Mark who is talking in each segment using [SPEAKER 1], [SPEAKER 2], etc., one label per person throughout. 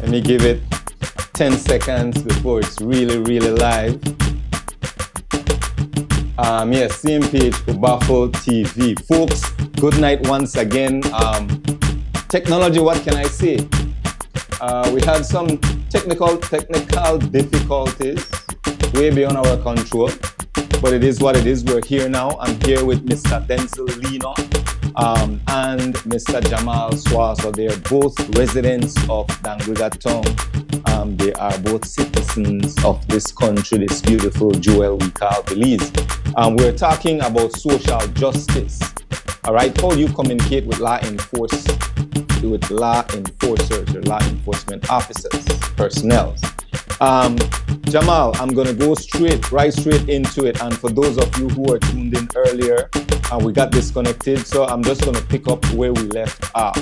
[SPEAKER 1] Let me give it 10 seconds before it's really live. Yes, same page for Baffle TV. Folks, good night once again. Technology, what can I say? We had some technical difficulties way beyond our control, but it is what it is. We're here now. I'm here with Mr. Denzel Lino and Mr. Jamal Swaso. They're both residents of Dangriga town. They are both citizens of this country, this beautiful jewel we call Belize. We're talking about social justice. All right, how you communicate with law enforcers, or law enforcement officers, personnel. Jamal, I'm gonna go right straight into it. And for those of you who are tuned in earlier, we got disconnected, so I'm just gonna pick up where we left off.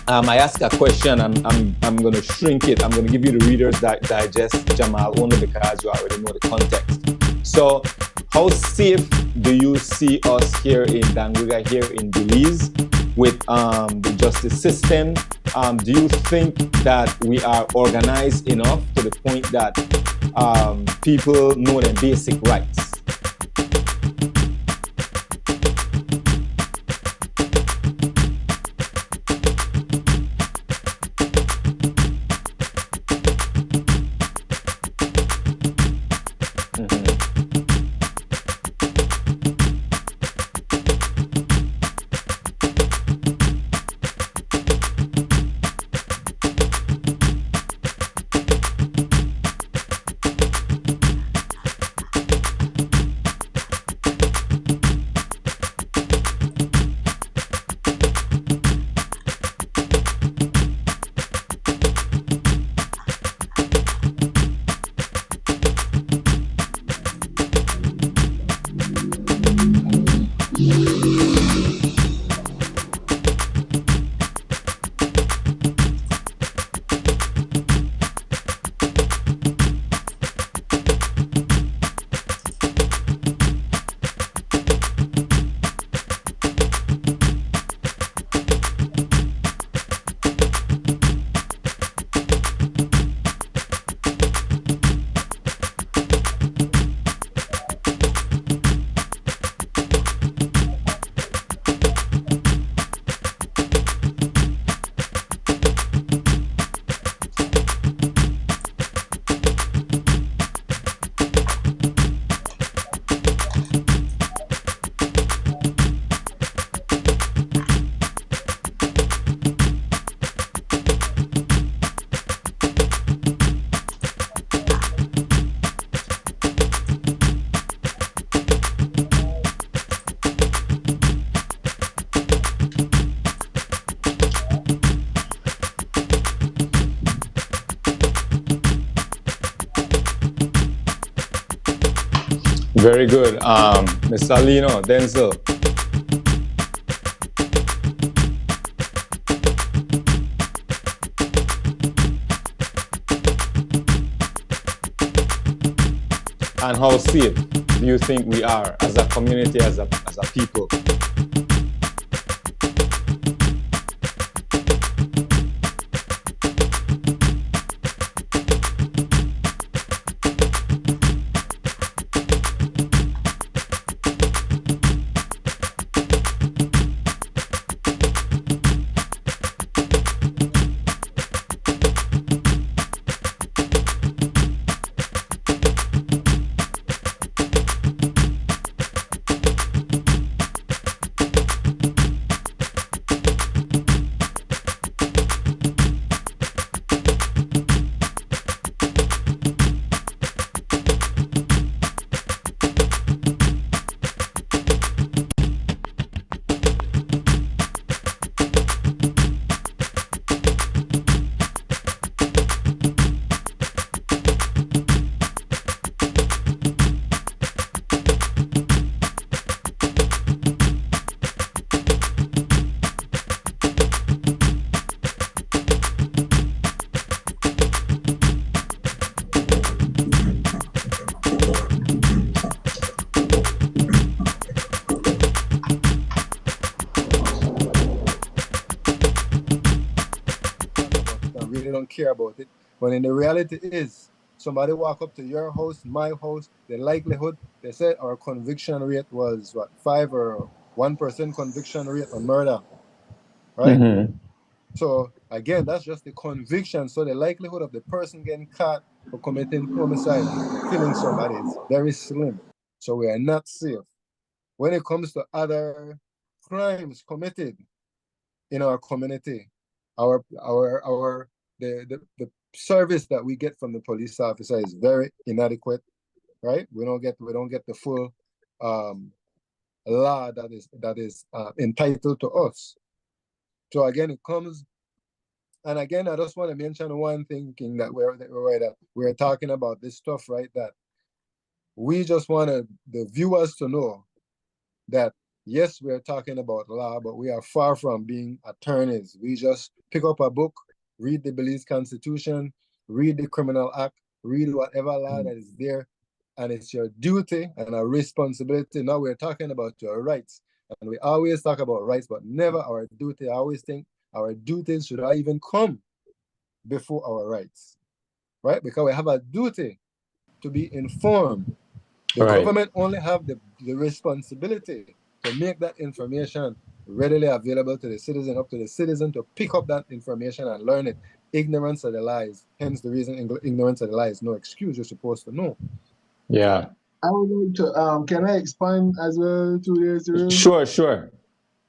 [SPEAKER 1] I asked a question, and I'm gonna shrink it. I'm gonna give you the Reader's Digest, Jamal, only because you already know the context. So, how safe do you see us here in Dangriga, here in Belize, with the justice system? Do you think that we are organized enough to the point that people know their basic rights? Very good. Mr. Lino, Denzel. And how safe do you think we are as a community, as a people?
[SPEAKER 2] really don't care about it. But in the reality is, somebody walk up to your house, my house, the likelihood, they said our conviction rate was what, 5 or 1% conviction rate on murder, right?
[SPEAKER 1] Mm-hmm.
[SPEAKER 2] So again, that's just the conviction. So the likelihood of the person getting caught for committing homicide or killing somebody is very slim. So we are not safe. When it comes to other crimes committed in our community, the service that we get from the police officer is very inadequate, right? We don't get the full law that is entitled to us. So again, it comes, and again, I just want to mention one thing that we're talking about this stuff, right? That we just wanted the viewers to know that yes, we're talking about law, but we are far from being attorneys. We just pick up a book, read the Belize Constitution, read the Criminal Act, read whatever law that is there, and it's your duty and a responsibility. Now we're talking about your rights, and we always talk about rights, but never our duty. I always think our duties should not even come before our rights, right? Because we have a duty to be informed. The government only have the responsibility to make that information readily available to the citizen, up to the citizen to pick up that information and learn it. Ignorance of the lies, hence the reason ignorance of the lies, no excuse, you're supposed to know.
[SPEAKER 1] Yeah.
[SPEAKER 3] I would like to, can I expand as well to this?
[SPEAKER 1] Sure.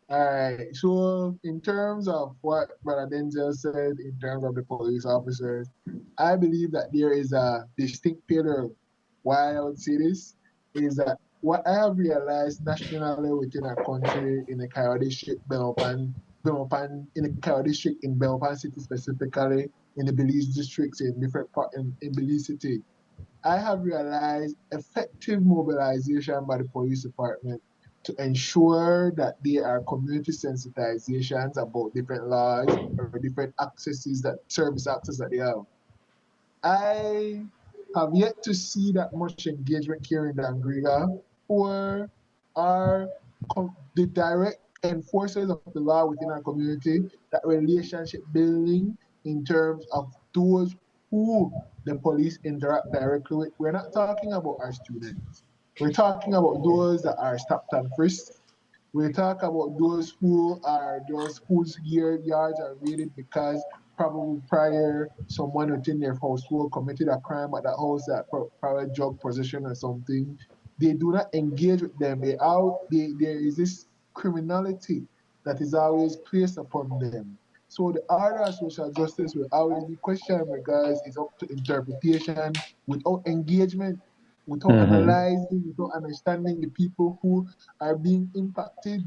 [SPEAKER 3] All right. So, in terms of what Brother Denzel said, in terms of the police officers, I believe that there is a distinct pillar. Why I would say this is that what I have realized nationally within our country, in the Kayode district, in the Kayode district in Belpan City specifically, in the Belize districts, in different parts in Belize City, I have realized effective mobilization by the police department to ensure that there are community sensitizations about different laws or different accesses, that service access that they have. I have yet to see that much engagement here in Dangriga, or are the direct enforcers of the law within our community, that relationship building in terms of those who the police interact directly with. We're not talking about our students. We're talking about those that are stopped and frisked. We talk about those whose yards are raided because probably prior someone within their household committed a crime at that house, that probably drug possession or something. They do not engage with them. There is this criminality that is always placed upon them. So the order of social justice will always be questioned because it's up to interpretation without engagement, without analyzing, without understanding the people who are being impacted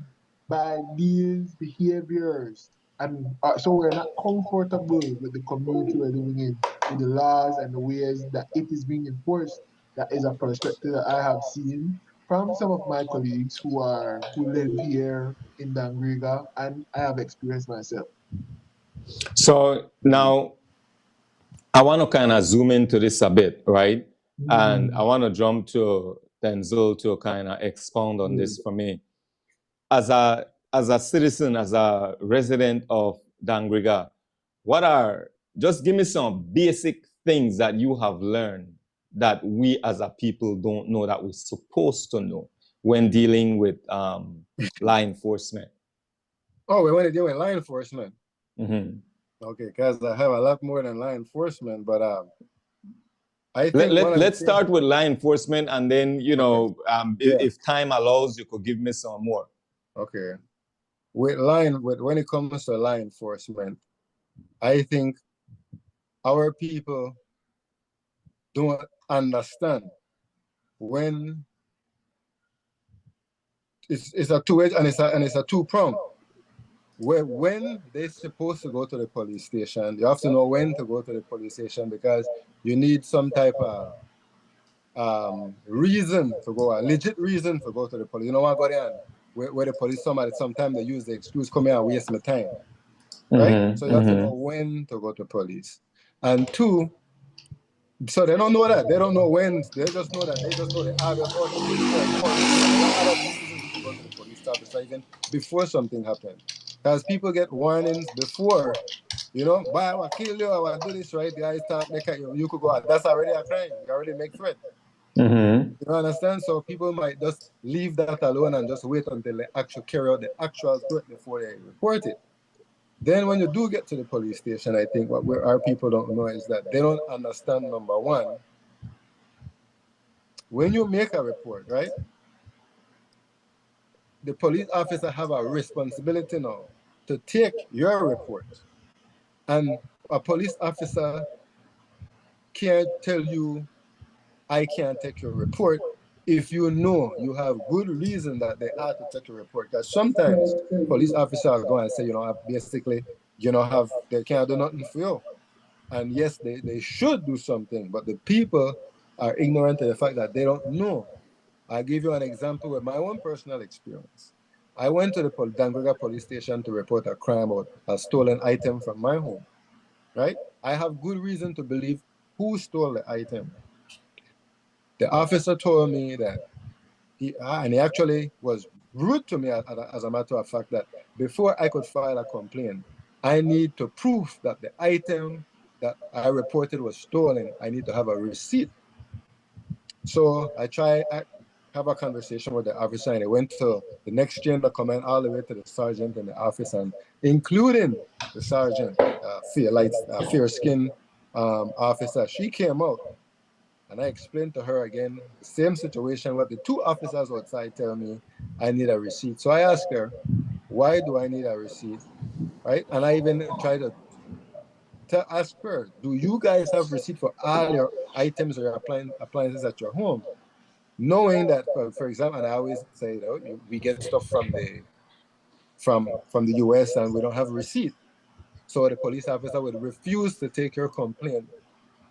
[SPEAKER 3] by these behaviors. And so we're not comfortable with the community we're living in, with the laws and the ways that it is being enforced. That is a perspective that I have seen from some of my colleagues who live here in Dangriga, and I have experienced myself.
[SPEAKER 1] So now I want to kind of zoom into this a bit, right? And I want to jump to Denzel to kind of expound on this for me. As a citizen, as a resident of Dangriga, just give me some basic things that you have learned that we as a people don't know that we're supposed to know when dealing with law enforcement.
[SPEAKER 2] Oh, we want to deal with law enforcement.
[SPEAKER 1] Mm-hmm.
[SPEAKER 2] Okay, because I have a lot more than law enforcement, but I think
[SPEAKER 1] let's start with law enforcement, and then if time allows, you could give me some more.
[SPEAKER 2] Okay, when it comes to law enforcement, I think our people don't understand when it's a two-edged and it's a two-prong. Where when they're supposed to go to the police station, you have to know when to go to the police station, because you need some type of reason to go, a legit reason to go to the police. You don't want to go there and where the police, sometimes they use the excuse, come here and waste my time, right? So you have to know when to go to police. And two, so they don't know that. They don't know when. They just know the obvious, oh, the police are coming. And there are other reasons to go to the police officer even before something happens. Because people get warnings before You know, boy, I will kill you, I will do this, right? The guy start making you could go out. That's already a crime. You already make threat.
[SPEAKER 1] Mm-hmm.
[SPEAKER 2] You understand? So people might just leave that alone and just wait until they actually carry out the actual threat before they report it. Then when you do get to the police station, I think what our people don't know is that they don't understand, number one, when you make a report, right? The police officer have a responsibility now to take your report. And a police officer can't tell you, I can't take your report if you know you have good reason that they have to take your report. Because sometimes police officers go and say, basically, they can't do nothing for you. And yes, they should do something, but the people are ignorant of the fact that they don't know. I'll give you an example with my own personal experience. I went to the Dangriga police station to report a crime about a stolen item from my home, right? I have good reason to believe who stole the item. The officer told me that he actually was rude to me as a matter of fact, that before I could file a complaint, I need to prove that the item that I reported was stolen. I need to have a receipt. So I have a conversation with the officer, and I went to the next chain of command all the way to the sergeant in the office, and including the sergeant, fair skin officer. She came out, and I explained to her again the same situation. What the two officers outside tell me, I need a receipt. So I asked her, why do I need a receipt? Right? And I even tried to ask her, do you guys have receipt for all your items or your appliances at your home? Knowing that, for example, and I always say, we get stuff from the US and we don't have a receipt. So the police officer would refuse to take your complaint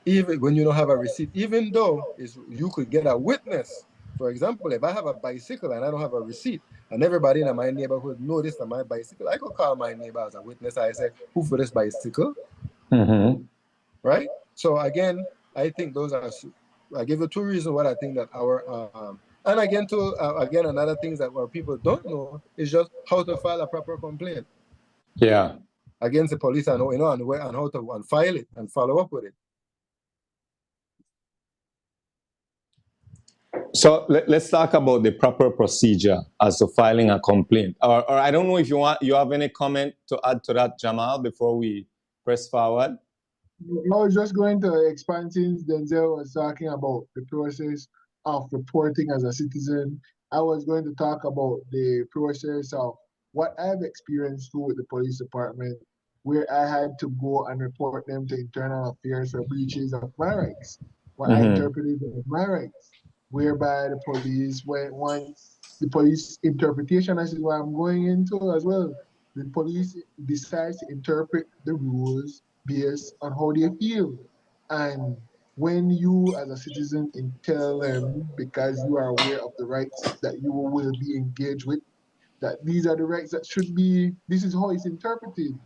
[SPEAKER 2] even when you don't have a receipt, even though you could get a witness. For example, if I have a bicycle and I don't have a receipt, and everybody in my neighborhood know this on my bicycle, I could call my neighbor as a witness. I say, who for this bicycle?
[SPEAKER 1] Mm-hmm.
[SPEAKER 2] Right? So again, I think I give you two reasons why I think that and again, again, another thing that what people don't know is just how to file a proper complaint
[SPEAKER 1] Yeah.
[SPEAKER 2] against the police, and how to file it and follow up with it.
[SPEAKER 1] So let's talk about the proper procedure as to filing a complaint. Or I don't know if you have any comment to add to that, Jamal, before we press forward.
[SPEAKER 3] I was just going to expand since Denzel was talking about the process of reporting as a citizen. I was going to talk about the process of what I've experienced through with the police department, where I had to go and report them to internal affairs for breaches of my rights, what I interpreted as my rights, whereby the police went once the police interpretation, this is what I'm going into as well. The police decides to interpret the rules based on how they feel. And when you, as a citizen, tell them because you are aware of the rights that you will be engaged with, that these are the rights that should be, this is how it's interpreted,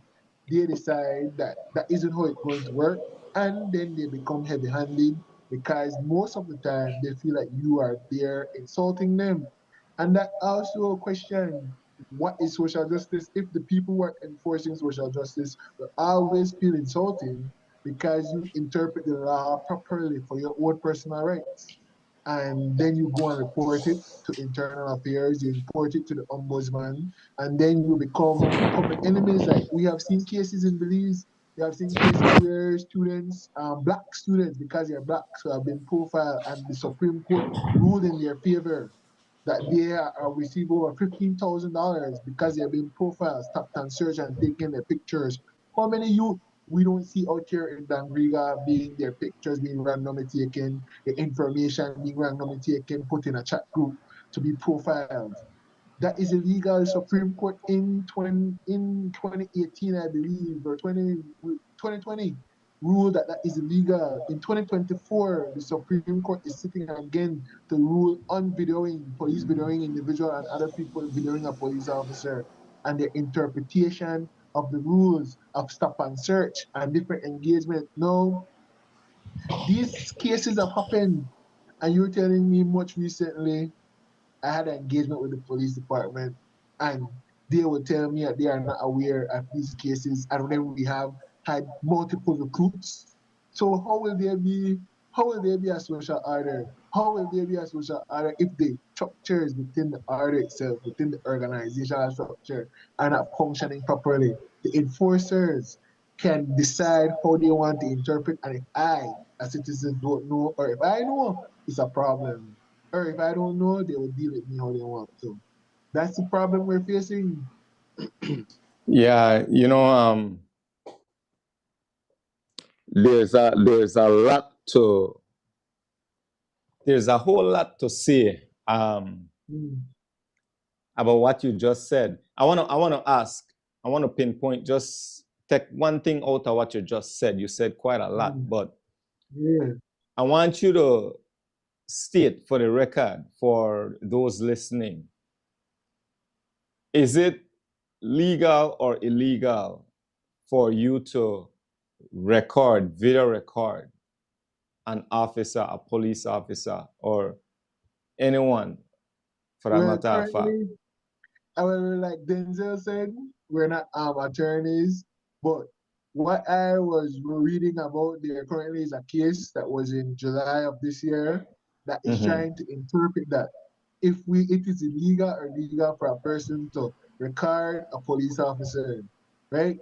[SPEAKER 3] they decide that that isn't how it's going to work. And then they become heavy handed because most of the time they feel like you are there insulting them. And that also question, what is social justice if the people who are enforcing social justice will always feel insulted because you interpret the law properly for your own personal rights? And then you go and report it to internal affairs, you report it to the ombudsman, and then you become public enemies. Like we have seen cases in Belize, we have seen cases where students, black students, because they're black, so have been profiled, and the Supreme Court ruled in their favor that they are receive over $15,000 because they have been profiled, stopped and searched and taken their pictures. How many youth we don't see out here in Dangriga being their pictures being randomly taken, the information being randomly taken, put in a chat group to be profiled? That is illegal. Supreme Court in 2018, I believe, or 2020, ruled that that is illegal. In 2024, the Supreme Court is sitting again to rule on videoing, police videoing individual and other people videoing a police officer, and their interpretation of the rules of stop and search and different engagement. No, these cases have happened, and you're telling me much recently I had an engagement with the police department, and they would tell me that they are not aware of these cases. And then we have had multiple recruits. So how will there be a social order? How will there be a social order if the structures within the order itself, within the organizational structure, are not functioning properly? The enforcers can decide how they want to interpret, and if I, as citizens, don't know, or if I know, it's a problem. Or if I don't know, they will deal with me how they want to. That's the problem we're facing.
[SPEAKER 1] Yeah, there's a whole lot to say
[SPEAKER 3] Mm.
[SPEAKER 1] about what you just said. I want to pinpoint, just take one thing out of what you just said. You said quite a lot, but
[SPEAKER 3] Yeah.
[SPEAKER 1] I want you to state for the record, for those listening, is it legal or illegal for you to video record an officer, a police officer, or anyone for that
[SPEAKER 3] Well,
[SPEAKER 1] matter of fact?
[SPEAKER 3] currently, like Denzel said, we're not attorneys, but what I was reading about there currently is a case that was in July of this year that is trying to interpret that it is illegal or legal for a person to record a police officer, right?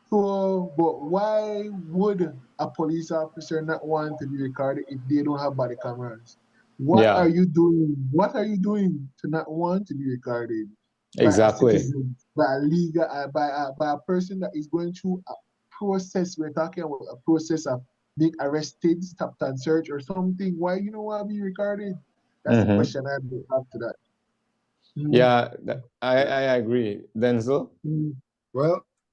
[SPEAKER 3] So, but why would a police officer not want to be recorded if they don't have body cameras? What
[SPEAKER 1] Yeah,
[SPEAKER 3] are you doing? What are you doing to not want to be recorded by a
[SPEAKER 1] exactly.
[SPEAKER 3] citizen, by a legal, by a person that is going through a process? We're talking about a process of being arrested, stopped and searched, or something. Why you don't want to be recorded? That's the question I have to that.
[SPEAKER 1] Yeah, I agree. Denzel?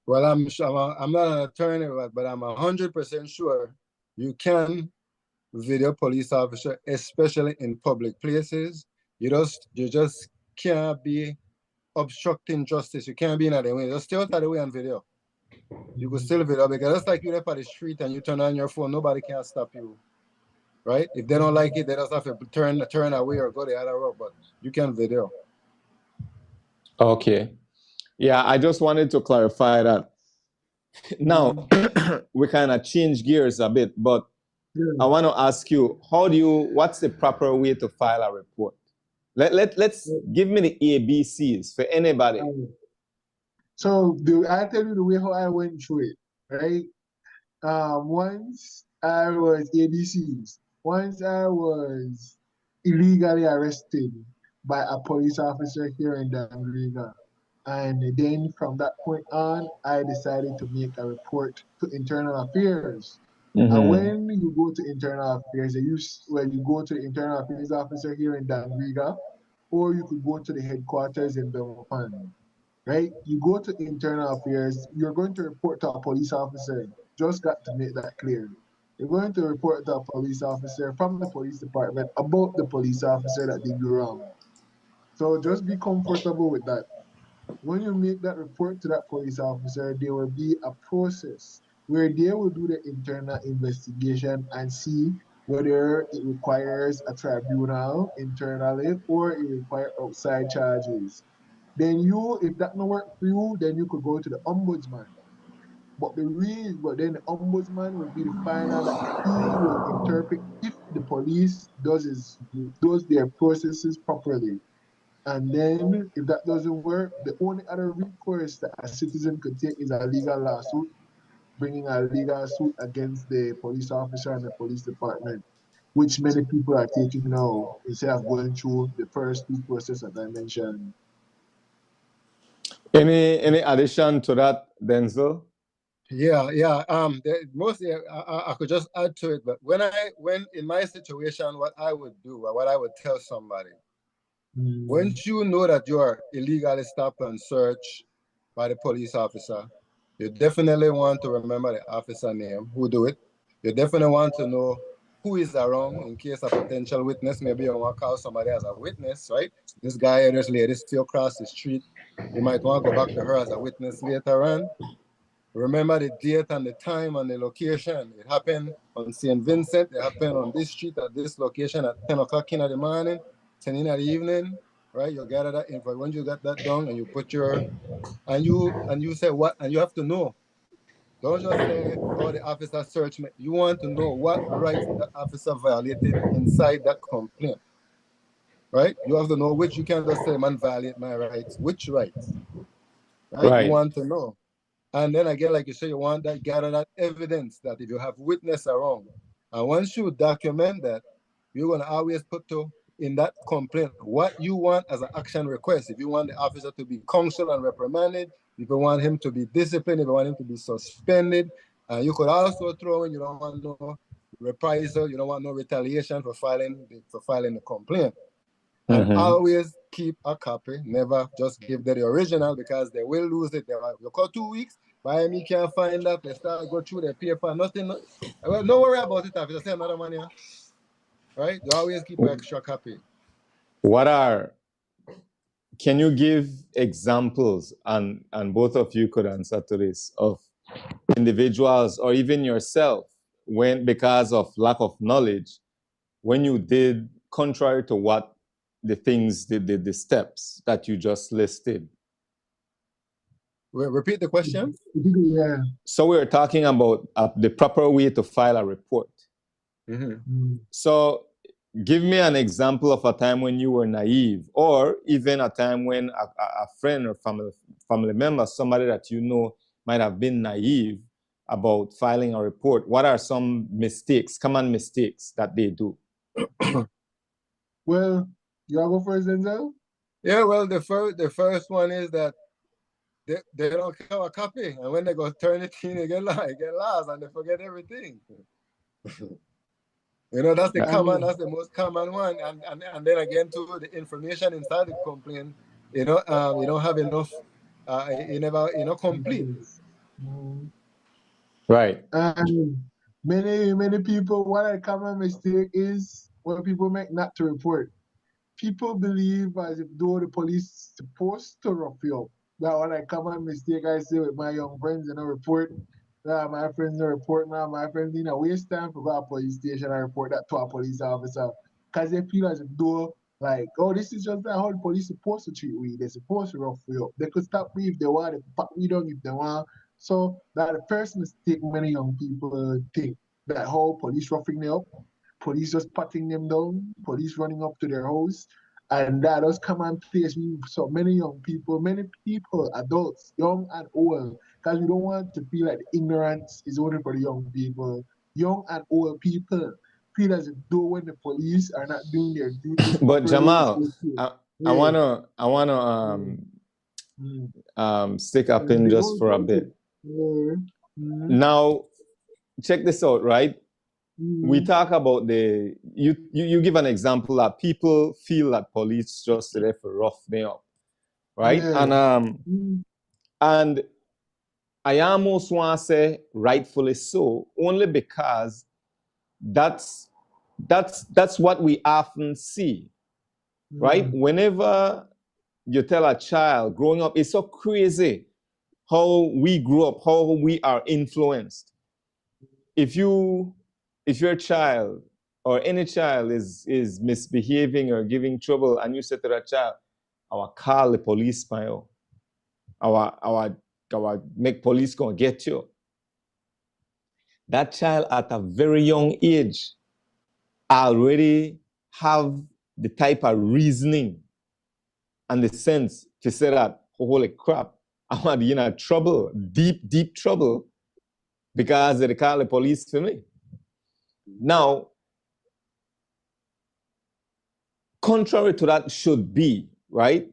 [SPEAKER 2] Well, I'm sure I'm not an attorney, but I'm 100% sure you can video police officer, especially in public places. You just can't be obstructing justice. You can't be in the way. Just stay out of the way on video. You could still video because it's like you're up at the street and you turn on your phone. Nobody can stop you, right? If they don't like it, they just have to turn away or go the other route. But you can video.
[SPEAKER 1] Okay. Yeah, I just wanted to clarify that. Now, we kind of change gears a bit, but I want to ask you, what's the proper way to file a report? Let's give me the ABCs for anybody.
[SPEAKER 3] So I tell you the way how I went through it, right? Once I was ABCs. Once I was illegally arrested by a police officer here in Dangriga. And then from that point on, I decided to make a report to internal affairs. And when you go to internal affairs, you go to the internal affairs officer here in Dangriga, or you could go to the headquarters in Belmopan, right? You go to internal affairs, you're going to report to a police officer. Just got to make that clear. You're going to report to a police officer from the police department about the police officer that did you wrong. So just be comfortable with that. When you make that report to that police officer, there will be a process where they will do the internal investigation and see whether it requires a tribunal internally or it requires outside charges. Then if that not work for you, then you could go to the ombudsman. But then the ombudsman will be the final that he will interpret if the police does their processes properly. And then if that doesn't work, the only other recourse that a citizen could take is a legal lawsuit, bringing a legal suit against the police officer and the police department, which many people are taking now instead of going through the first two processes that I mentioned.
[SPEAKER 1] Any addition to that, Denzel?
[SPEAKER 2] Yeah. Mostly I could just add to it, but when in my situation, what I would do, or what I would tell somebody, once you know that you are illegally stopped and searched by the police officer, you definitely want to remember the officer name who do it. You definitely want to know who is around in case a potential witness. Maybe you want to call somebody as a witness, right? This guy or this lady still across the street. You might want to go back to her as a witness later on. Remember the date and the time and the location. It happened on St. Vincent. It happened on this street at this location at 10 o'clock in the morning, 10 in the evening, right? You gather that info. When you got that done and you put and you say what, and you have to know Don't just say, oh, the officer searched me. You want to know what rights the officer violated inside that complaint, right? You have to know which. You can't just say, man, violate my rights. Which rights, right? You
[SPEAKER 1] Right.
[SPEAKER 2] want to know. And then again, like you say, you want that, gather that evidence that if you have witness around. And once you document that, you're going to always put in that complaint what you want as an action request. If you want the officer to be counseled and reprimanded, if you want him to be disciplined, if you want him to be suspended, and you could also throw in you don't want no reprisal, you don't want no retaliation for filing the complaint. And always keep a copy. Never just give them the original because they will lose it. You call 2 weeks, by me can't find that. They start go through the paper, nothing. Well, don't worry about it. If you say another money, right? You always keep an extra copy.
[SPEAKER 1] Can you give examples, and both of you could answer to this, of individuals or even yourself when, because of lack of knowledge, when you did contrary to what the steps that you just listed?
[SPEAKER 2] Repeat the question.
[SPEAKER 3] Yeah.
[SPEAKER 1] So we were talking about the proper way to file a report. So give me an example of a time when you were naive, or even a time when a friend or family member, somebody that you know might have been naive about filing a report. What are some mistakes, common mistakes that they do?
[SPEAKER 3] Well, you want to go first, Denzel?
[SPEAKER 2] Yeah, well, the first one is that they don't have a copy, and when they go turn it in, they get lost, and they forget everything. You know, that's the most common one, and then again too, the information inside the complaint, you don't have enough, you never, complete.
[SPEAKER 1] Right.
[SPEAKER 3] Many people, what a common mistake is when people make not to report. People believe as if though the police supposed to rough you up. That one a common mistake I see with my young friends in a report. My friends in a report now, my friends in a waste time for go to police station and report that to a police officer. Because they feel as if though, like, oh, this is just how the police supposed to treat we. They're supposed to rough you up. They could stop me if they want, they could pat me down if they want. So that the first mistake many young people think that how police roughing them up, police just patting them down, police running up to their house. And that does come and place me so many people, adults, young and old, because we don't want to feel like the ignorance is only for the young people. Young and old people feel as if though when the police are not doing their duties
[SPEAKER 1] But
[SPEAKER 3] properly,
[SPEAKER 1] Jamal, I wanna stick up in just for a bit. Now, check this out, right? We talk about you give an example that people feel that police just there for rough them up, right? And I almost want to say rightfully so, only because that's what we often see, right? Whenever you tell a child growing up, it's so crazy how we grew up, how we are influenced. If your child or any child is misbehaving or giving trouble, and you say to that child, "I will call the police, man. I will make police gonna get you." That child at a very young age already have the type of reasoning and the sense to say that, holy crap, I'm in trouble, deep trouble, because they call the police for me. Now, contrary to that should be, right,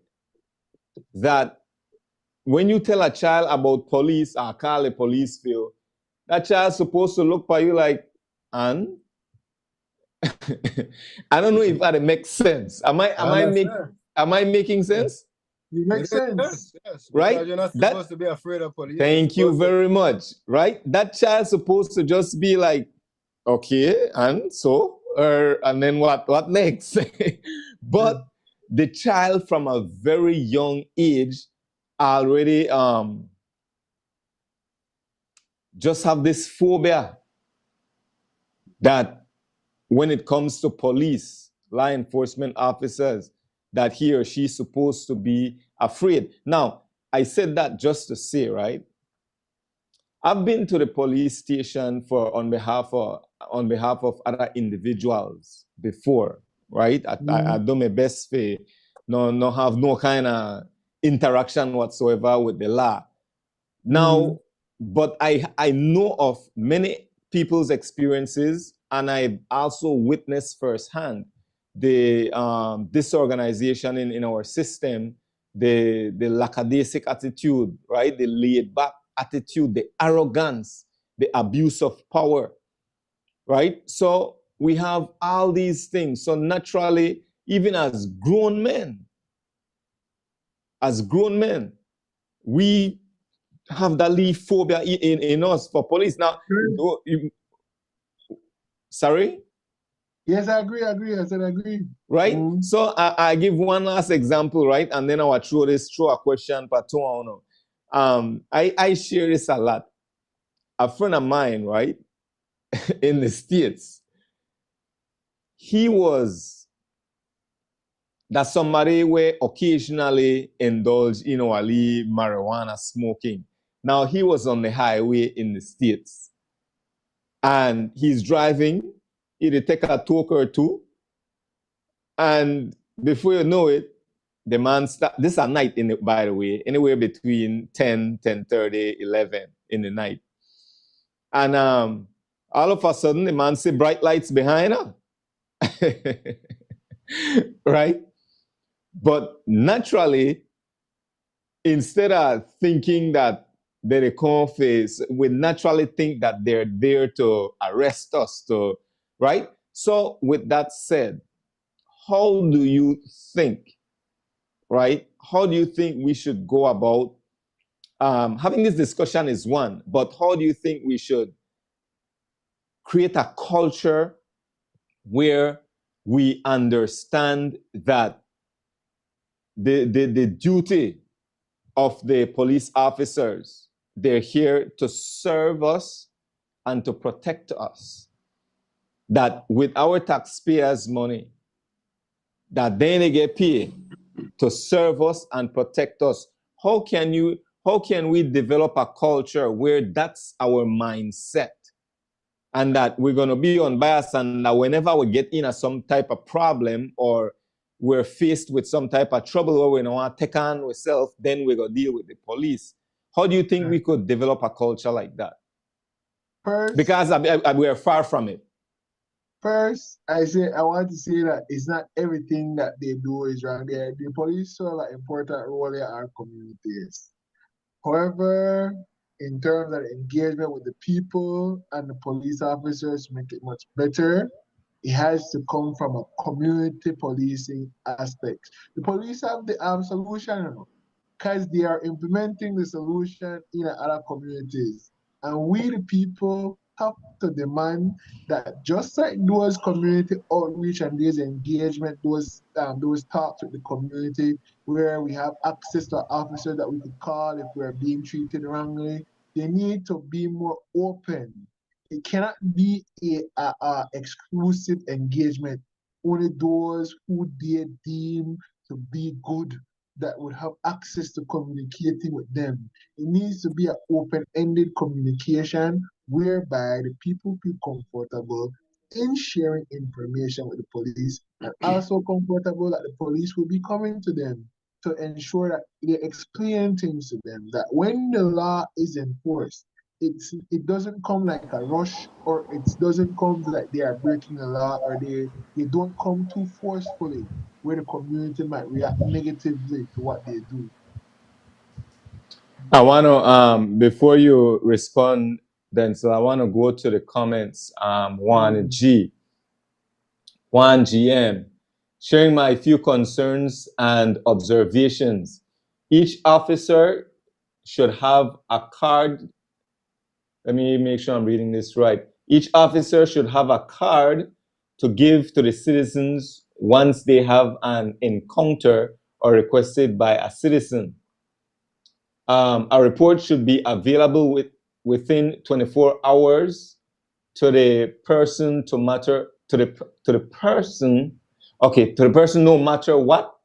[SPEAKER 1] that when you tell a child about police or call the police for you, that child's supposed to look for you like, and I don't know if that makes sense. Am I making sense?
[SPEAKER 3] It makes sense.
[SPEAKER 2] Yes,
[SPEAKER 1] right?
[SPEAKER 2] You're not supposed to be afraid of police.
[SPEAKER 1] Thank you very much. Right? That child's supposed to just be like, okay, and so, and then what next? But the child from a very young age already just have this phobia that when it comes to police, law enforcement officers, that he or she is supposed to be afraid. Now, I said that just to say, right, I've been to the police station for on behalf of other individuals before, right? I do my best for no have no kind of interaction whatsoever with the law. Now, but I know of many people's experiences, and I've also witnessed firsthand the disorganization in our system, the lackadaisic attitude, right? The laid back attitude, the arrogance, the abuse of power, right? So we have all these things. So naturally, even as grown men, we have that leave phobia in us for police. Now, sorry?
[SPEAKER 3] Yes, I agree. I said I agree.
[SPEAKER 1] Right? So I give one last example, right? And then I will throw a question for two. I share this a lot. A friend of mine, right, in the States, that somebody where occasionally indulge in marijuana smoking. Now he was on the highway in the States and he's driving, he'd take a talk or two, and before you know it, the man this is at night, by the way, anywhere between 10, 10:30, 11 in the night. And all of a sudden, the man see bright lights behind her. Right? But naturally, instead of thinking that they're come face, we naturally think that they're there to arrest us, right? So with that said, how do you think, right? How do you think we should go about having this discussion is one, but how do you think we should create a culture where we understand that the duty of the police officers, they're here to serve us and to protect us, that with our taxpayers' money, that they get paid to serve us and protect us. How can we develop a culture where that's our mindset, and that we're going to be unbiased, and that whenever we get in some type of problem or we're faced with some type of trouble where we don't want to take on ourselves, then we're going to deal with the police? How do you think we could develop a culture like that?
[SPEAKER 3] First,
[SPEAKER 1] because we're far from it.
[SPEAKER 3] First, I want to say that it's not everything that they do is wrong. The police serve an important role in our communities. However, in terms of engagement with the people and the police officers to make it much better, it has to come from a community policing aspect. The police have the solution because they are implementing the solution in other communities. And we, the people, have to demand that just like those community outreach and those engagement, those talks with the community where we have access to officers that we could call if we're being treated wrongly, they need to be more open. It cannot be a exclusive engagement. Only those who they deem to be good that would have access to communicating with them. It needs to be an open-ended communication whereby the people feel comfortable in sharing information with the police and also comfortable that the police will be coming to them to ensure that they explain things to them, that when the law is enforced, it doesn't come like a rush, or it doesn't come like they are breaking the law, or they don't come too forcefully where the community might react negatively to what they do.
[SPEAKER 1] I want to, before you respond, then, so I want to go to the comments. 1GM, sharing my few concerns and observations. Each officer should have a card. Let me make sure I'm reading this right. Each officer should have a card to give to the citizens once they have an encounter or requested by a citizen. A report should be available within 24 hours to the person no matter what,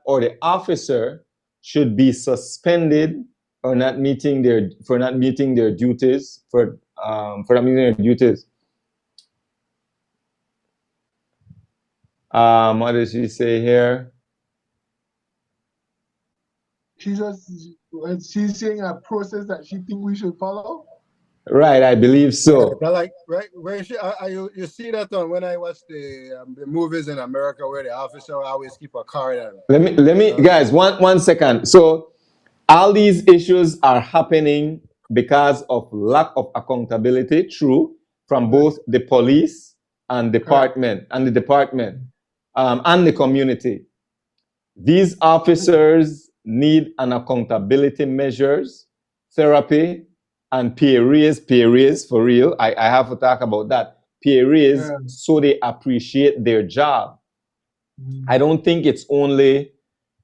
[SPEAKER 1] or the officer should be suspended or not meeting their duties for not meeting their duties. What does she say here?
[SPEAKER 3] She's saying a process that she think we should follow.
[SPEAKER 1] Right, I believe so.
[SPEAKER 2] Like right where you see that on when I watch the movies in America where the officer always keep a card and
[SPEAKER 1] Let me guys, one second. So all these issues are happening because of lack of accountability, true, from both the police and department and the community. These officers need an accountability measures, therapy, and pay raise for real. I have to talk about that. Pay raise so they appreciate their job. I don't think it's only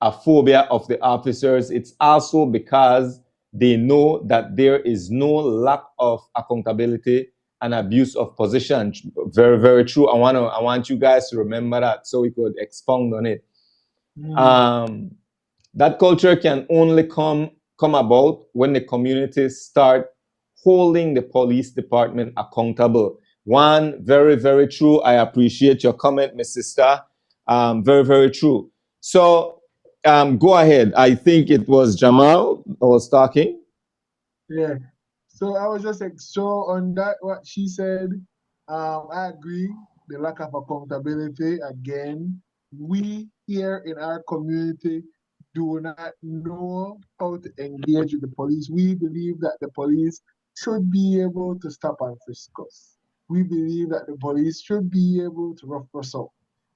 [SPEAKER 1] a phobia of the officers. It's also because they know that there is no lack of accountability and abuse of position. Very, very true. I want you guys to remember that so we could expound on it. That culture can only come about when the communities start holding the police department accountable. One, very, very true. I appreciate your comment, Miss Sister. Very, very true. So go ahead. I think it was Jamal who was talking.
[SPEAKER 3] Yeah. So I was just like, so on that, what she said, I agree. The lack of accountability, again, we here in our community do not know how to engage with the police. We believe that the police should be able to stop and frisk us. We believe that the police should be able to rough us up.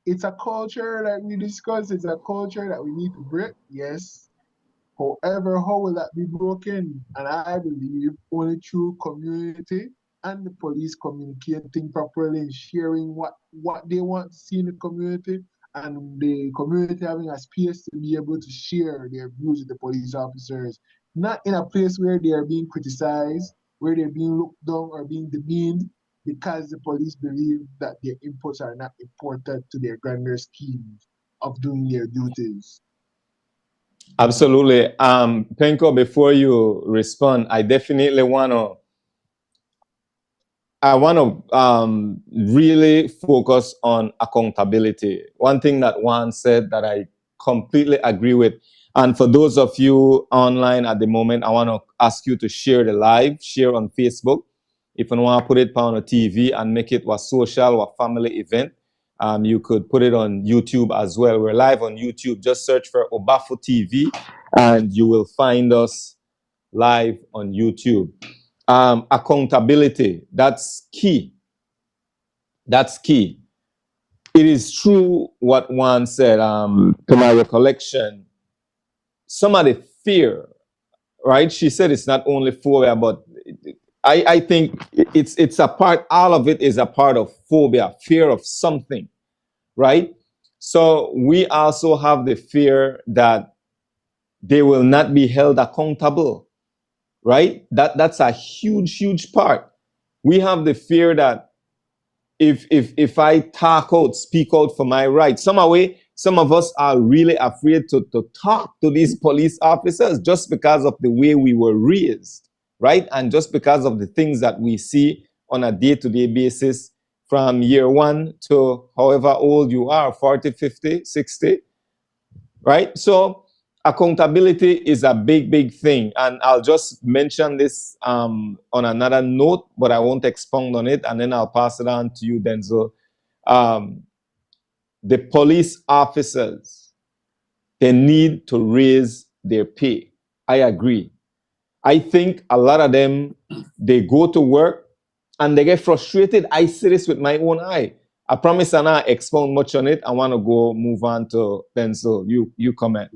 [SPEAKER 3] It's a culture that we discussed. It's a culture that we need to break, yes. However, how will that be broken? And I believe only through community and the police communicating properly and sharing what they want to see in the community, and the community having a space to be able to share their views with the police officers, not in a place where they are being criticized, where they're being looked down or being demeaned because the police believe that their inputs are not important to their grander schemes of doing their duties.
[SPEAKER 1] Absolutely. Penko, before you respond, I definitely want to really focus on accountability. One thing that Juan said that I completely agree with. And for those of you online at the moment, I want to ask you to share the live, share on Facebook. If you want to put it on a TV and make it a social or family event, you could put it on YouTube as well. We're live on YouTube. Just search for Obafo TV and you will find us live on YouTube. Accountability, that's key. That's key. It is true what Juan said, to my recollection. Some of the fear, right? She said it's not only phobia, but I think it's a part, all of it is a part of phobia, fear of something, right? So we also have the fear that they will not be held accountable, right? That's a huge part. We have the fear that if I talk out, speak out for my rights, some of us are really afraid to talk to these police officers just because of the way we were raised, right? And just because of the things that we see on a day-to-day basis from year one to however old you are, 40, 50, 60, right? So accountability is a big thing. And I'll just mention this on another note, but I won't expound on it. And then I'll pass it on to you, Denzel. The police officers, they need to raise their pay. I agree. I think a lot of them, they go to work and they get frustrated. I see this with my own eye. I promise I not expound much on it. I want to move on to Denzel. You comment.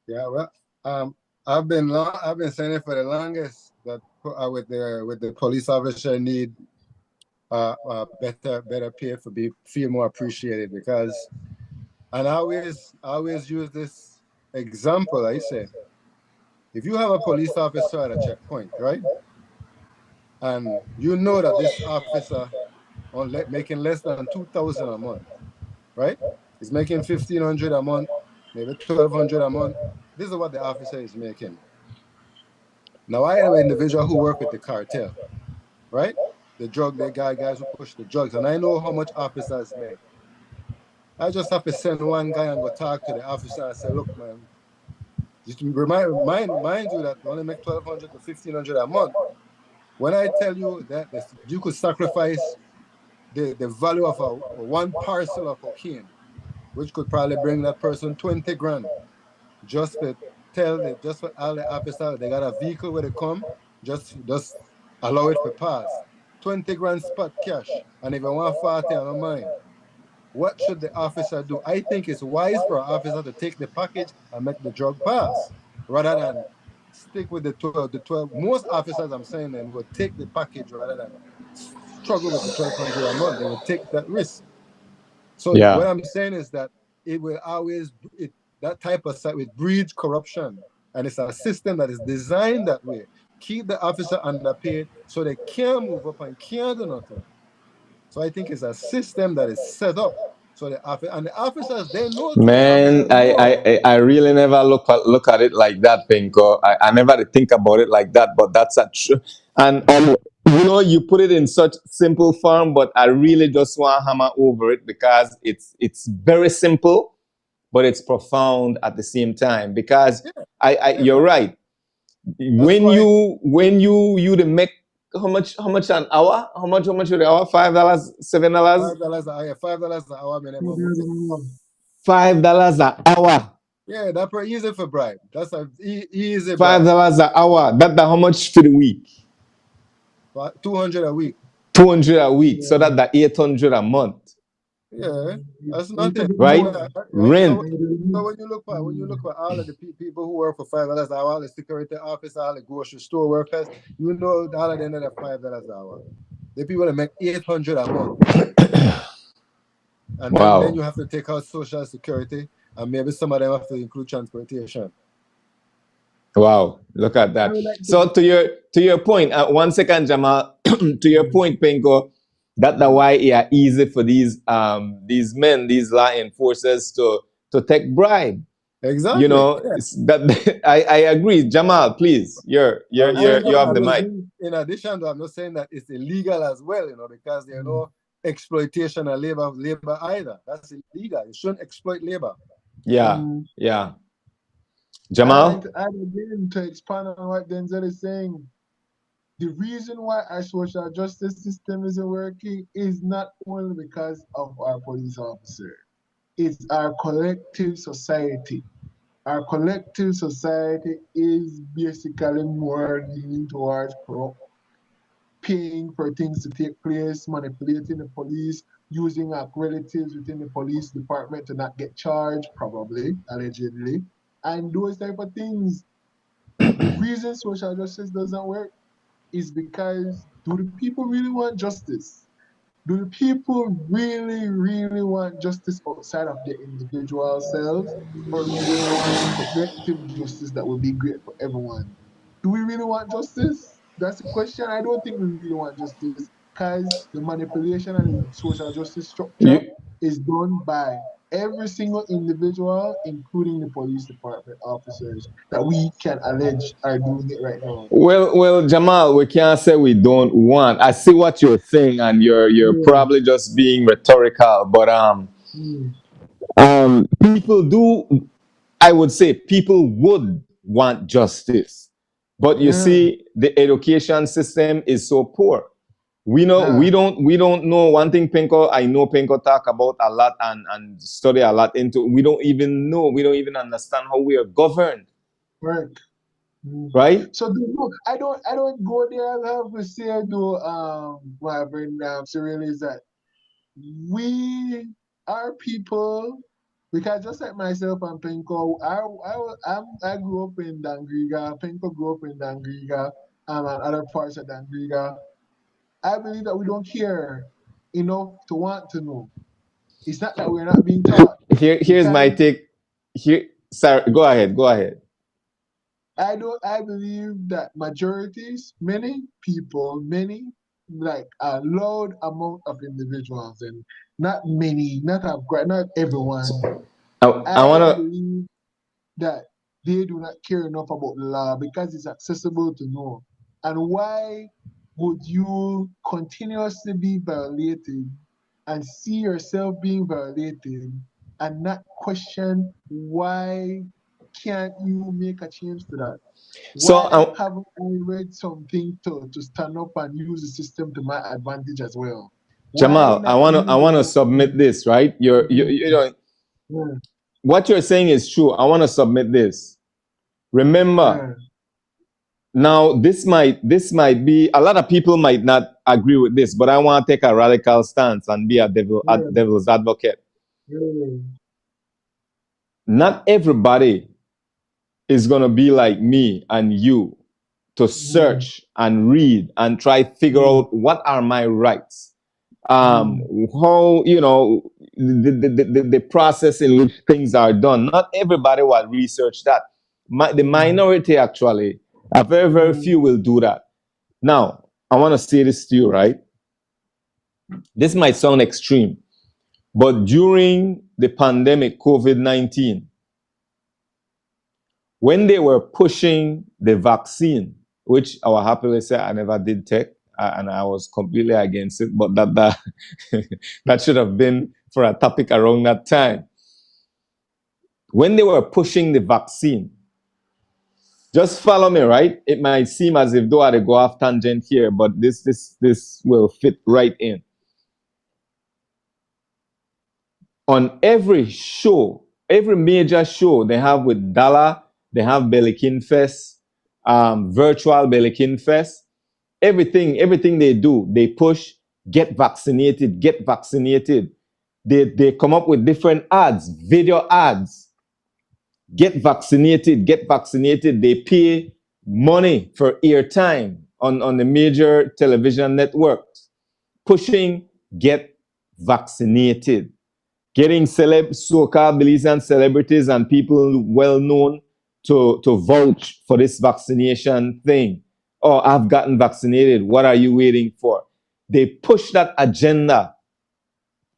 [SPEAKER 2] Yeah, well, I've been saying it for the longest that with the police officer need better pay for feel more appreciated, because, and I always use this example. I say, if you have a police officer at a checkpoint, right, and you know that this officer on making less than 2,000 a month, right? He's making 1,500 a month, maybe 1,200 a month. This is what the officer is making. Now I am an individual who work with the cartel, right? The guys who push the drugs, and I know how much officers make. I just have to send one guy and go talk to the officer and say, look, man, just mind you that you only make 1,200 to 1,500 a month. When I tell you that you could sacrifice the value of a one parcel of cocaine, which could probably bring that person 20 grand, just to just for all the officers, they got a vehicle where they come, just allow it to pass. 20 grand spot cash. And if you want 40, I don't mind. What should the officer do? I think it's wise for an officer to take the package and make the drug pass rather than stick with the 12. The 12. Most officers, I'm saying, then would take the package rather than struggle with the 1,200 a month. They would take that risk. So
[SPEAKER 1] Yeah.
[SPEAKER 2] what I'm saying is that it will always, that type of site, it breeds corruption. And it's a system that is designed that way. Keep the officer underpaid so they can't move up and can't do nothing. So I think it's a system that is set up so the officers, they know too. The
[SPEAKER 1] Man,
[SPEAKER 2] officers know.
[SPEAKER 1] I really never look at it like that, Pinko. I never think about it like that, but that's a true. And you know, you put it in such simple form, but I really just want to hammer over it because it's very simple, but it's profound at the same time. Because
[SPEAKER 2] Yeah,
[SPEAKER 1] you're
[SPEAKER 2] exactly.
[SPEAKER 1] right.
[SPEAKER 2] That's why
[SPEAKER 1] When you to make how much an hour? How much an hour? $5, $7?
[SPEAKER 2] $5 an hour minimum.
[SPEAKER 1] $5 an hour.
[SPEAKER 2] Yeah, that's pretty easy for bribe. That's a easy
[SPEAKER 1] five
[SPEAKER 2] bribe.
[SPEAKER 1] dollars an hour. That how much for the week?
[SPEAKER 2] 200 a week.
[SPEAKER 1] 200 a week. So that 800 a month,
[SPEAKER 2] Yeah, that's nothing.
[SPEAKER 1] right?
[SPEAKER 2] Right.
[SPEAKER 1] Rent.
[SPEAKER 2] So when you look for all of the people who work for $5 an hour, all the security office, all the grocery store workers, you know all of them at $5 an hour. The people that make 800 a month. And then
[SPEAKER 1] Wow.
[SPEAKER 2] you have to take out social security, and maybe some of them have to include transportation.
[SPEAKER 1] Wow. Look at that. So to your point, 1 second, Jamal. To your point, Penko, that's why it's easy for these men, these law enforcers to take bribe.
[SPEAKER 2] Exactly.
[SPEAKER 1] You know,
[SPEAKER 2] Yeah.
[SPEAKER 1] that I agree. Jamal, please, you have the mic.
[SPEAKER 2] In addition, I'm not saying that it's illegal as well, because there are no exploitation of labor either. That's illegal. You shouldn't exploit labor.
[SPEAKER 1] Yeah, yeah.
[SPEAKER 3] I'd
[SPEAKER 1] Jamal?
[SPEAKER 3] like to add again to expand on what Denzel is saying. The reason why our social justice system isn't working is not only because of our police officer. It's our collective society. Our collective society is basically more leaning towards paying for things to take place, manipulating the police, using our relatives within the police department to not get charged, probably, allegedly, and those type of things. The reason social justice doesn't work is because do the people really want justice? Do the people really, really want justice outside of their individual selves? Or do they want collective justice that will be great for everyone? Do we really want justice? That's the question. I don't think we really want justice because the manipulation and the social justice structure
[SPEAKER 1] You,
[SPEAKER 3] is done by every single individual, including the police department officers that we can allege are doing it right now.
[SPEAKER 1] well, Jamal, we can't say we don't want. I see what you're saying, and you're
[SPEAKER 3] Yeah.
[SPEAKER 1] probably just being rhetorical. But
[SPEAKER 3] Mm.
[SPEAKER 1] people do. I would say people would want justice, but you
[SPEAKER 3] Yeah.
[SPEAKER 1] see, the education system is so poor. We know
[SPEAKER 3] Yeah.
[SPEAKER 1] we don't know one thing. Penko, I know Penko talk about a lot and study a lot into. We don't even know. We don't even understand how we are governed,
[SPEAKER 3] Right. Mm.
[SPEAKER 1] right?
[SPEAKER 3] So I don't go there. I have to say though, what I bring down to realize that we are people, because just like myself and Penko, I grew up in Dangriga. Penko grew up in Dangriga, and other parts of Dangriga. I believe that we don't care enough to want to know. It's not that we're not being taught,
[SPEAKER 1] Here's my
[SPEAKER 3] because
[SPEAKER 1] take. Here, sir, go ahead. Go ahead.
[SPEAKER 3] I believe that majorities, many people, many, like a loud amount of individuals, and not many, not everyone.
[SPEAKER 1] I
[SPEAKER 3] I
[SPEAKER 1] wanna.
[SPEAKER 3] believe that they do not care enough about the law because it's accessible to know. And why would you continuously be violated and see yourself being violated and not question why can't you make a change to that?
[SPEAKER 1] So
[SPEAKER 3] Why haven't I read something to stand up and use the system to my advantage as well? Why
[SPEAKER 1] Jamal,
[SPEAKER 3] not
[SPEAKER 1] I
[SPEAKER 3] use
[SPEAKER 1] want to
[SPEAKER 3] it?
[SPEAKER 1] submit this, right? You know,
[SPEAKER 3] Yeah,
[SPEAKER 1] what you're saying is true. I want to submit this. Remember,
[SPEAKER 3] yeah,
[SPEAKER 1] now this might be a lot of people might not agree with this, but I want to take a radical stance and be a
[SPEAKER 3] yeah,
[SPEAKER 1] devil's advocate.
[SPEAKER 3] yeah,
[SPEAKER 1] Not everybody is going to be like me and you to
[SPEAKER 3] mm,
[SPEAKER 1] search and read and try figure
[SPEAKER 3] mm,
[SPEAKER 1] out what are my rights,
[SPEAKER 3] mm,
[SPEAKER 1] how, you know, the process in which things are done. Not everybody will research that. The
[SPEAKER 3] mm,
[SPEAKER 1] minority actually, a very
[SPEAKER 3] mm,
[SPEAKER 1] few will do that. Now I want to say this to you, right? This might sound extreme, but during the pandemic COVID-19, when they were pushing the vaccine, which I will happily say I never did take, and I was completely against it, but that that should have been for a topic around that time. When they were pushing the vaccine, just follow me, right? It might seem as if though I go off tangent here, but this will fit right in. On every show, every major show they have with Dala, they have Belikin Fest, virtual Belikin Fest. Everything they do, they push, get vaccinated, get vaccinated. They come up with different ads, video ads. Get vaccinated, get vaccinated. They pay money for airtime on the major television networks, pushing get vaccinated, getting so-called Belizean celebrities and people well known to vouch for this vaccination thing. Oh, I've gotten vaccinated. What are you waiting for? They push that agenda.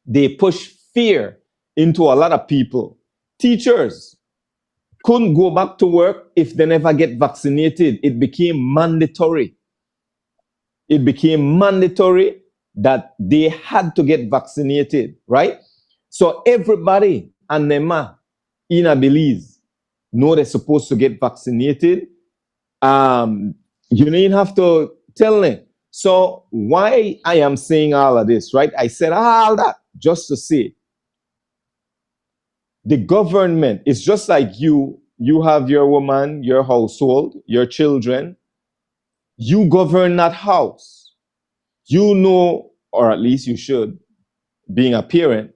[SPEAKER 1] They push fear into a lot of people. Teachers couldn't go back to work if they never get vaccinated. It became mandatory. It became mandatory that they had to get vaccinated, right? So everybody and their ma in a Belize know they're supposed to get vaccinated. You don't even have to tell them. So why I am saying all of this, right? I said all that just to say the government is just like you. You have your woman, your household, your children. You govern that house. You know, or at least you should, being a parent,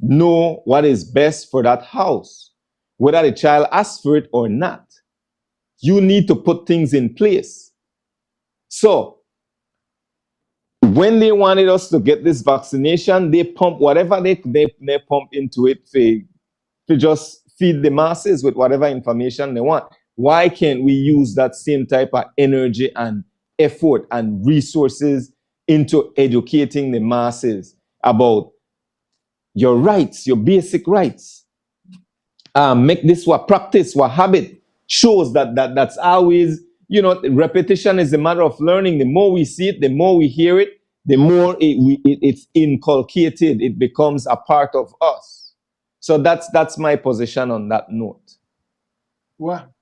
[SPEAKER 1] know what is best for that house, whether the child asks for it or not. You need to put things in place. So, when they wanted us to get this vaccination, they pump whatever they pump into it to just feed the masses with whatever information they want. Why can't we use that same type of energy and effort and resources into educating the masses about your rights, your basic rights? Make this what practice, what habit shows that's always, you know, repetition is a matter of learning. The more we see it, the more we hear it, the more it's inculcated. It becomes a part of us. So that's my position on that note.
[SPEAKER 3] Well,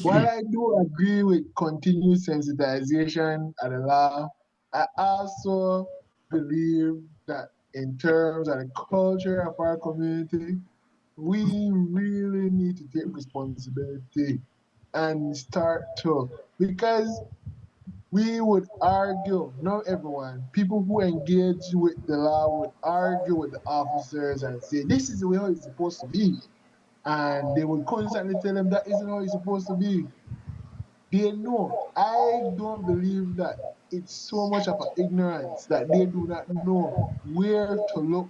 [SPEAKER 3] while I do agree with continued sensitization at the law, I also believe that in terms of the culture of our community, we really need to take responsibility and start to, because we would argue, not everyone, people who engage with the law would argue with the officers and say, this is the way it's supposed to be. And they would constantly tell them that isn't how it's supposed to be. They know. I don't believe that it's so much of an ignorance that they do not know where to look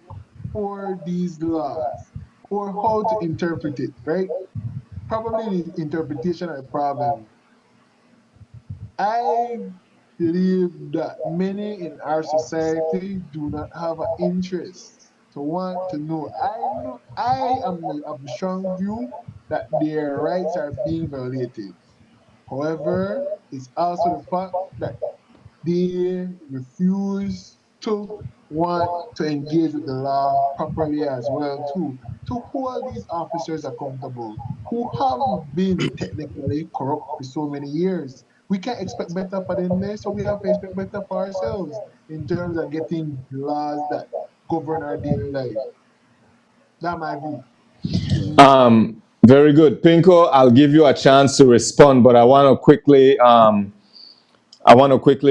[SPEAKER 3] for these laws or how to interpret it, right? Probably the interpretation of the problem. I believe that many in our society do not have an interest to want to know. I know I am of a strong view that their rights are being violated. However, it's also the fact that they refuse to want to engage with the law properly as well too, to hold these officers accountable who have been technically corrupt for so many years. We can't expect better for them there, so we have to expect better for ourselves in terms of getting laws that govern our daily life. That's my view.
[SPEAKER 1] Very good. Pinko, I'll give you a chance to respond, but I want to quickly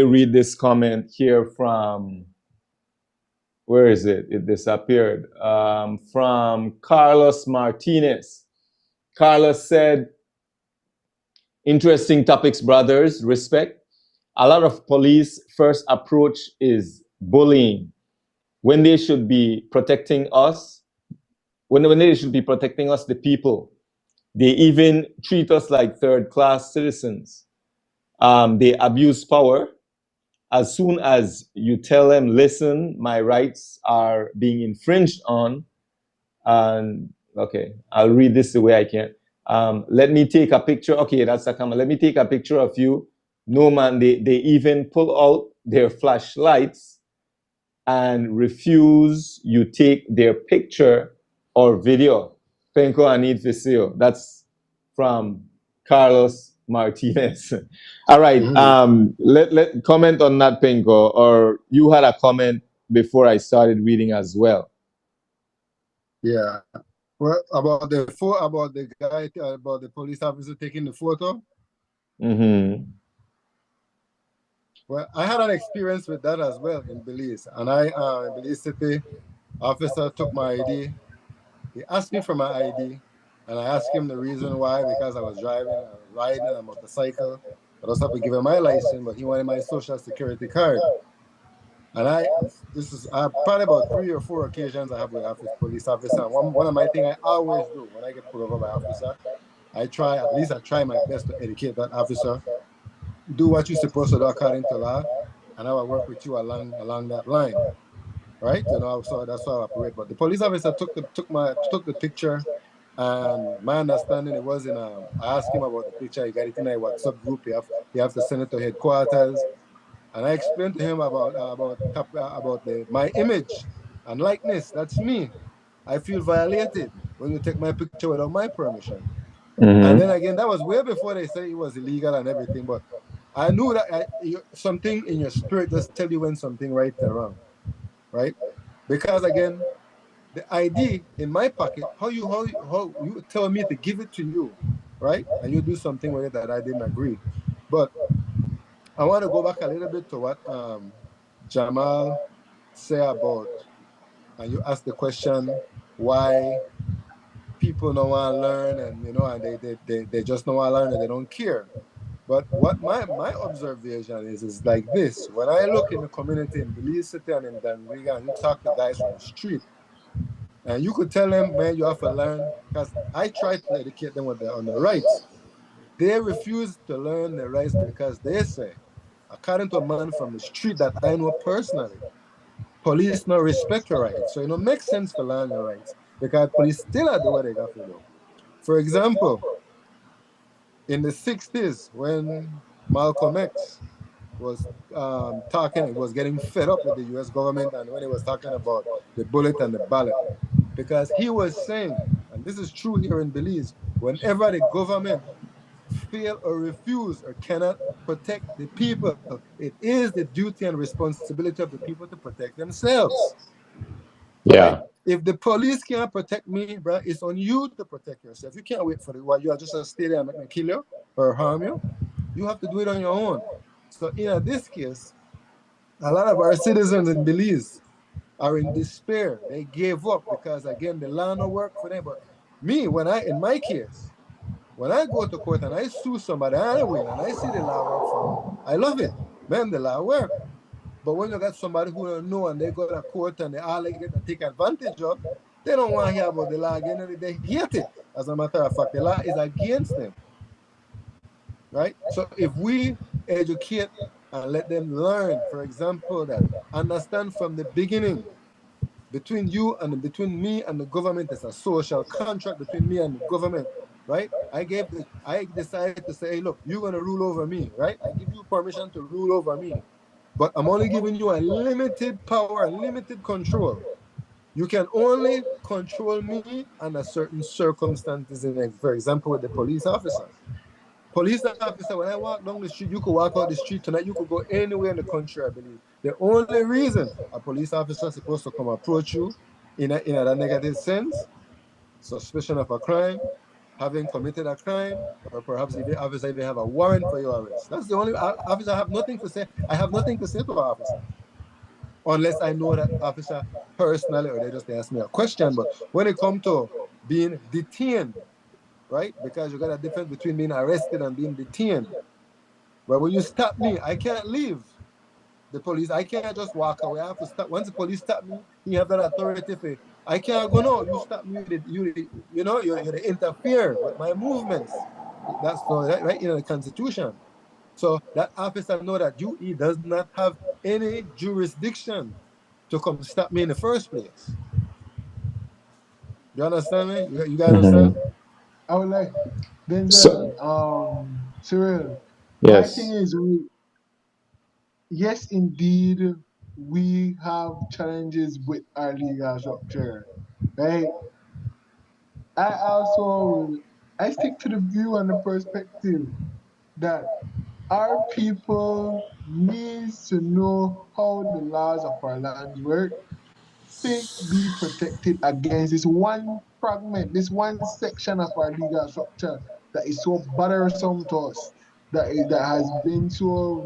[SPEAKER 1] read this comment here from, where is it? It disappeared. From Carlos Martinez. Carlos said, interesting topics, brothers. Respect. A lot of police first approach is bullying when they should be protecting us, when they should be protecting us, the people. They even treat us like third class citizens. They abuse power. As soon as you tell them, listen, my rights are being infringed on, and okay, I'll read this the way I can. Let me take a picture. Okay, that's a comment. Let me take a picture of you. No, man, they even pull out their flashlights and refuse you take their picture or video. Penko, I need to see you. That's from Carlos Martinez. All right. Let comment on that, Penko, or you had a comment before I started reading as well.
[SPEAKER 2] Yeah. Well, about the guy, about the police officer taking the photo.
[SPEAKER 1] Mm-hmm.
[SPEAKER 2] Well, I had an experience with that as well in Belize, and in Belize City, officer took my ID. He asked me for my ID, and I asked him the reason why, because I was riding a motorcycle. I was supposed to give him my license, but he wanted my social security card. And this is probably about 3 or 4 occasions I have with police officer. One of my things I always do when I get pulled over by officer, I try my best to educate that officer. Do what you're supposed to do according to law, and I will work with you along that line, right? So that's how I operate. But the police officer took the picture, and my understanding, it was I asked him about the picture. He got it in a WhatsApp group. You have to send it to headquarters, and I explained to him about my image and likeness. That's me. I feel violated when you take my picture without my permission.
[SPEAKER 1] Mm-hmm.
[SPEAKER 2] And then again, that was way before they say it was illegal and everything. But I knew that something in your spirit just tell you when something right or wrong, right? Because again, the ID in my pocket, how you tell me to give it to you, right? And you do something with it that I didn't agree. But I want to go back a little bit to what Jamal said about, and you asked the question why people don't want to learn, and they just don't want to learn and they don't care. But what my observation is like this: when I look in the community in Belize City and in Dangriga, and you talk to guys from the street, and you could tell them, man, you have to learn, because I try to educate them on the rights. They refuse to learn the rights because they say, according to a man from the street that I know personally, police not respect your rights. So it makes sense to learn your rights because police still are the way they got to do. For example, in the 60s, when Malcolm X was talking, he was getting fed up with the US government, and when he was talking about the bullet and the ballot, because he was saying, and this is true here in Belize, whenever the government fail or refuse or cannot protect the people, it is the duty and responsibility of the people to protect themselves.
[SPEAKER 1] Yeah.
[SPEAKER 2] Right? If the police can't protect me, bro, it's on you to protect yourself. You can't wait for it while you are just a stay there and make me kill you or harm you. You have to do it on your own. So in this case, a lot of our citizens in Belize are in despair. They gave up because again the law no work for them. But me, in my case, when I go to court and I sue somebody and I win and I see the law work for me, I love it. Man, the law work. But when you got somebody who don't know and they go to court and they all get to take advantage of, they don't want to hear about the law again and they hate it. As a matter of fact, the law is against them. Right? So if we educate and let them learn, for example, that understand from the beginning, between me and the government, there's a social contract between me and the government. right? I decided to say, hey, look, you're gonna rule over me, right? I give you permission to rule over me, but I'm only giving you a limited power, limited control. You can only control me under certain circumstances. For example, with the police officer. Police officer, when I walk down the street, you could walk out the street tonight, you could go anywhere in the country, I believe. The only reason a police officer is supposed to come approach you in a negative sense, suspicion of a crime, having committed a crime, or perhaps if the officer even have a warrant for your arrest. That's the only officer. I have nothing to say. I have nothing to say to an officer unless I know that officer personally or they just ask me a question. But when it comes to being detained, right? Because you got a difference between being arrested and being detained. But when you stop me, I can't leave the police. I can't just walk away. I have to stop. Once the police stop me, he have that authority for I can't go no. You stop me. You interfere with my movements. That's right in the Constitution. So that officer know that he does not have any jurisdiction to come stop me in the first place. You understand me? You guys understand?
[SPEAKER 3] I would like
[SPEAKER 1] So,
[SPEAKER 3] Denzel, Cyril. My thing
[SPEAKER 1] yes.
[SPEAKER 3] is, yes, indeed, we have challenges with our legal structure, right? I also I stick to the view and the perspective that our people needs to know how the laws of our lands work, think, be protected against this one fragment, this one section of our legal structure that is so bothersome to us, that has been so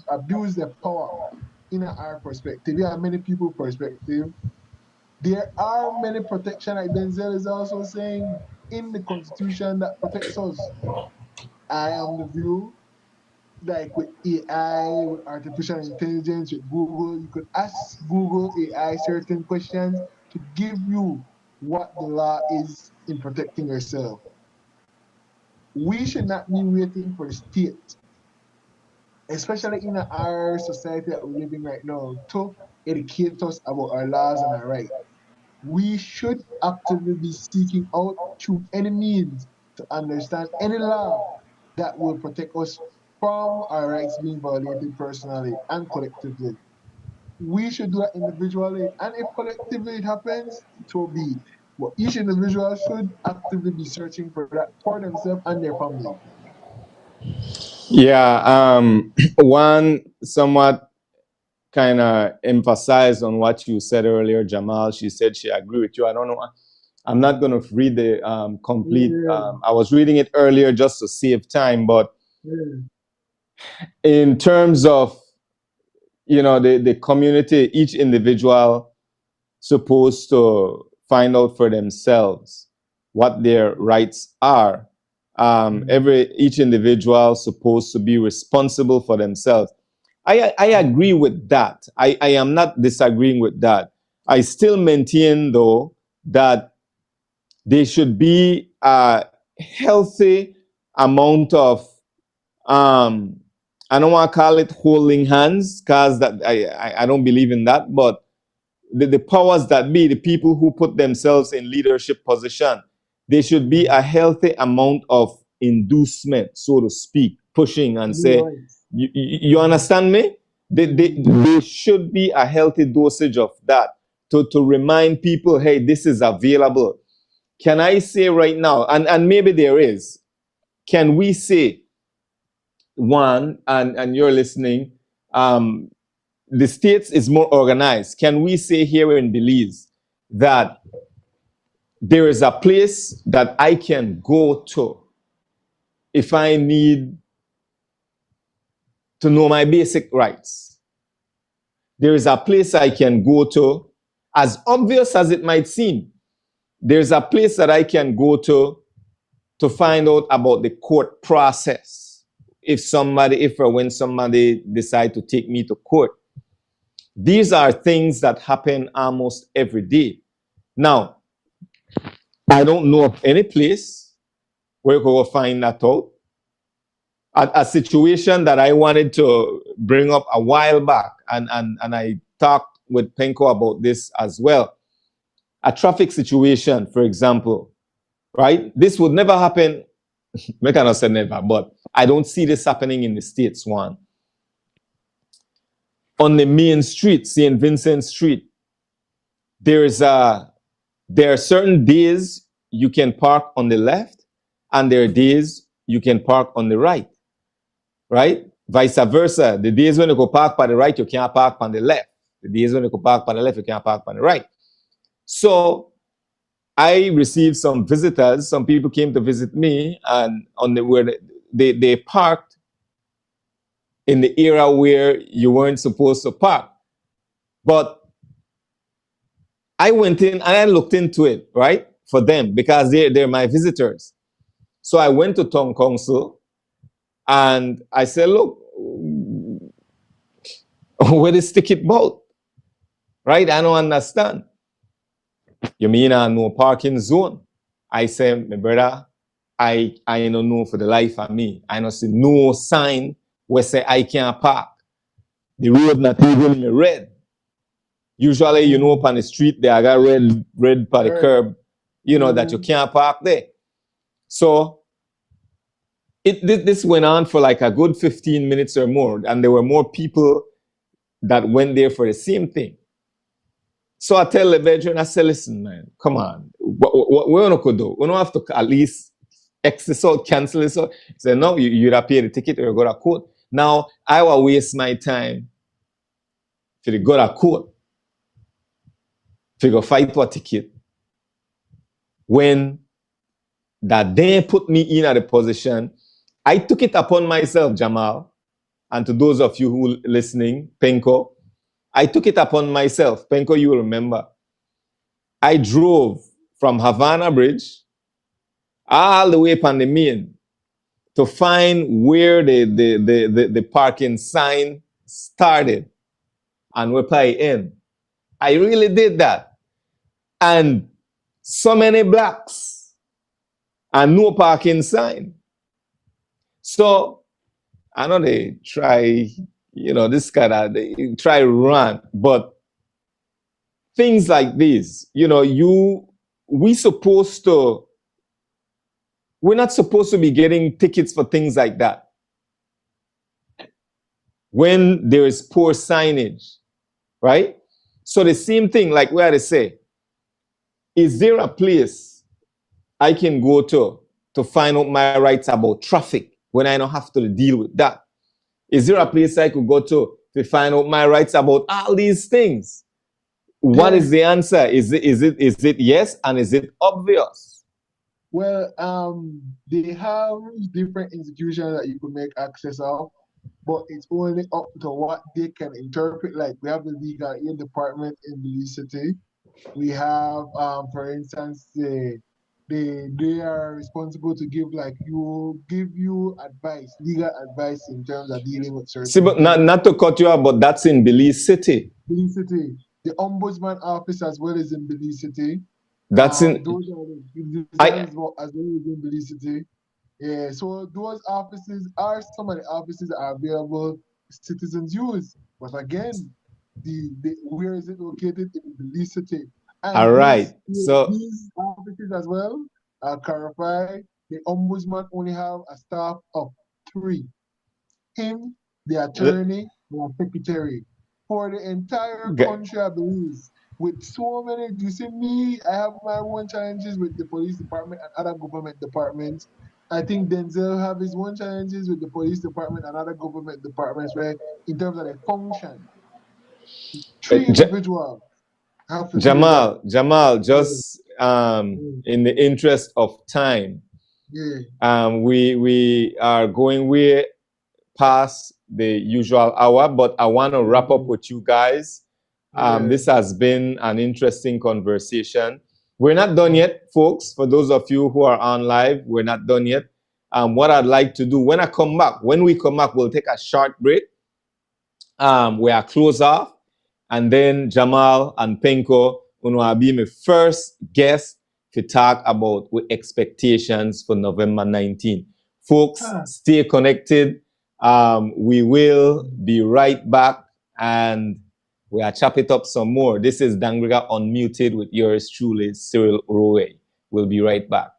[SPEAKER 3] abused the power in our perspective. Yeah, many people perspective. There are many protection, like Denzel is also saying, in the constitution that protects us. I am the view, like with AI, with artificial intelligence, with Google, you could ask Google AI certain questions to give you what the law is in protecting yourself. We should not be waiting for the state, especially in our society that we're living right now, to educate us about our laws and our rights. We should actively be seeking out through any means to understand any law that will protect us from our rights being violated personally and collectively. We should do that individually, and if collectively it happens, it will be. But each individual should actively be searching for that for themselves and their family.
[SPEAKER 1] Yeah. One somewhat kind of emphasized on what you said earlier, Jamal. She said she agreed with you. I don't know. I'm not going to read the complete.
[SPEAKER 3] Yeah,
[SPEAKER 1] I was reading it earlier just to save time, but
[SPEAKER 3] yeah,
[SPEAKER 1] in terms of the community, each individual supposed to find out for themselves what their rights are. Each individual supposed to be responsible for themselves. I agree with that. I am not disagreeing with that. I still maintain, though, that there should be a healthy amount of I don't want to call it holding hands because that I don't believe in that, but the powers that be, the people who put themselves in leadership position, there should be a healthy amount of inducement, so to speak, pushing and say,
[SPEAKER 3] right.
[SPEAKER 1] you understand me? There should be a healthy dosage of that to remind people, hey, this is available. Can I say right now, and maybe there is, can we say one, and you're listening, the states is more organized. Can we say here in Belize that there is a place that I can go to if I need to know my basic rights? There is a place I can go to, as obvious as it might seem. There's a place that I can go to find out about the court process. If or when somebody decide to take me to court. These are things that happen almost every day. Now, I don't know of any place where you can find that out. A situation that I wanted to bring up a while back, and I talked with Penko about this as well. A traffic situation, for example. right? This would never happen. I cannot say never, but I don't see this happening in the States, one. On the main street, St. Vincent Street, there are certain days you can park on the left, and there are days you can park on the right, right? Vice versa. The days when you go park on the right, you can't park on the left. The days when you go park on the left, you can't park on the right. So I received some visitors. Some people came to visit me, and where they parked in the area where you weren't supposed to park. But I went in and I looked into it, right, for them, because they're my visitors. So I went to town council and I said, look, where this ticket about? Right? I don't understand. You mean no parking zone? I said, my brother, I don't know for the life of me. I don't see no sign where say I can't park. The road not even red. Usually, you know, up on the street, they got red by the curb, you know, that you can't park there. So this went on for like a good 15 minutes or more, and there were more people that went there for the same thing. So I tell the veteran, I say, listen, man, come on, what we don't do? We don't have to at least exit out, cancel this out. He said, no, you either pay the ticket or you go to court. Now, I will waste my time to go to court, to go fight for a ticket, when that they put me in at a position. I took it upon myself, Jamal, and to those of you who are listening, Penko, I took it upon myself. Penko, you will remember. I drove from Havana Bridge all the way upon the main to find where the parking sign started and where I end. I really did that. And so many blocks and no parking sign. So I know they try, you know, this kind of, they try run, but things like this, you know, we're not supposed to be getting tickets for things like that. When there is poor signage, right? So the same thing, like where they say, is there a place I can go to find out my rights about traffic when I don't have to deal with that? Is there a place I could go to find out my rights about all these things? What is the answer? Is it yes, and is it obvious?
[SPEAKER 3] Well, they have different institutions that you could make access of, but it's only up to what they can interpret. Like we have the legal aid department in Belize City. We have, for instance, they are responsible to give you advice, legal advice in terms of dealing with certain.
[SPEAKER 1] See, but not to cut you off, but that's in Belize City.
[SPEAKER 3] Belize City. The ombudsman office as well as in Belize City.
[SPEAKER 1] That's in.
[SPEAKER 3] Those are as well as in Belize City. Yeah, so those offices are some of the offices that are available citizens use. But again, where is it located? In Belize City. And
[SPEAKER 1] all right. So
[SPEAKER 3] these offices as well, clarify, the ombudsman only have a staff of 3. Him, the attorney, and a secretary. For the entire country, I believe, with so many, you see me, I have my own challenges with the police department and other government departments. I think Denzel have his own challenges with the police department and other government departments, right? In terms of the function. 3 individuals.
[SPEAKER 1] Jamal, just in the interest of time, we are going way past the usual hour, but I want to wrap up with you guys. This has been an interesting conversation. We're not done yet, folks. For those of you who are on live, we're not done yet. What I'd like to do when we come back, we'll take a short break. We are close off. And then Jamal and Penko will be my first guest to talk about with expectations for November 19. Folks, stay connected. We will be right back, and we are chop it up some more. This is Dangriga Unmuted with yours truly, Cyril Rowe. We'll be right back.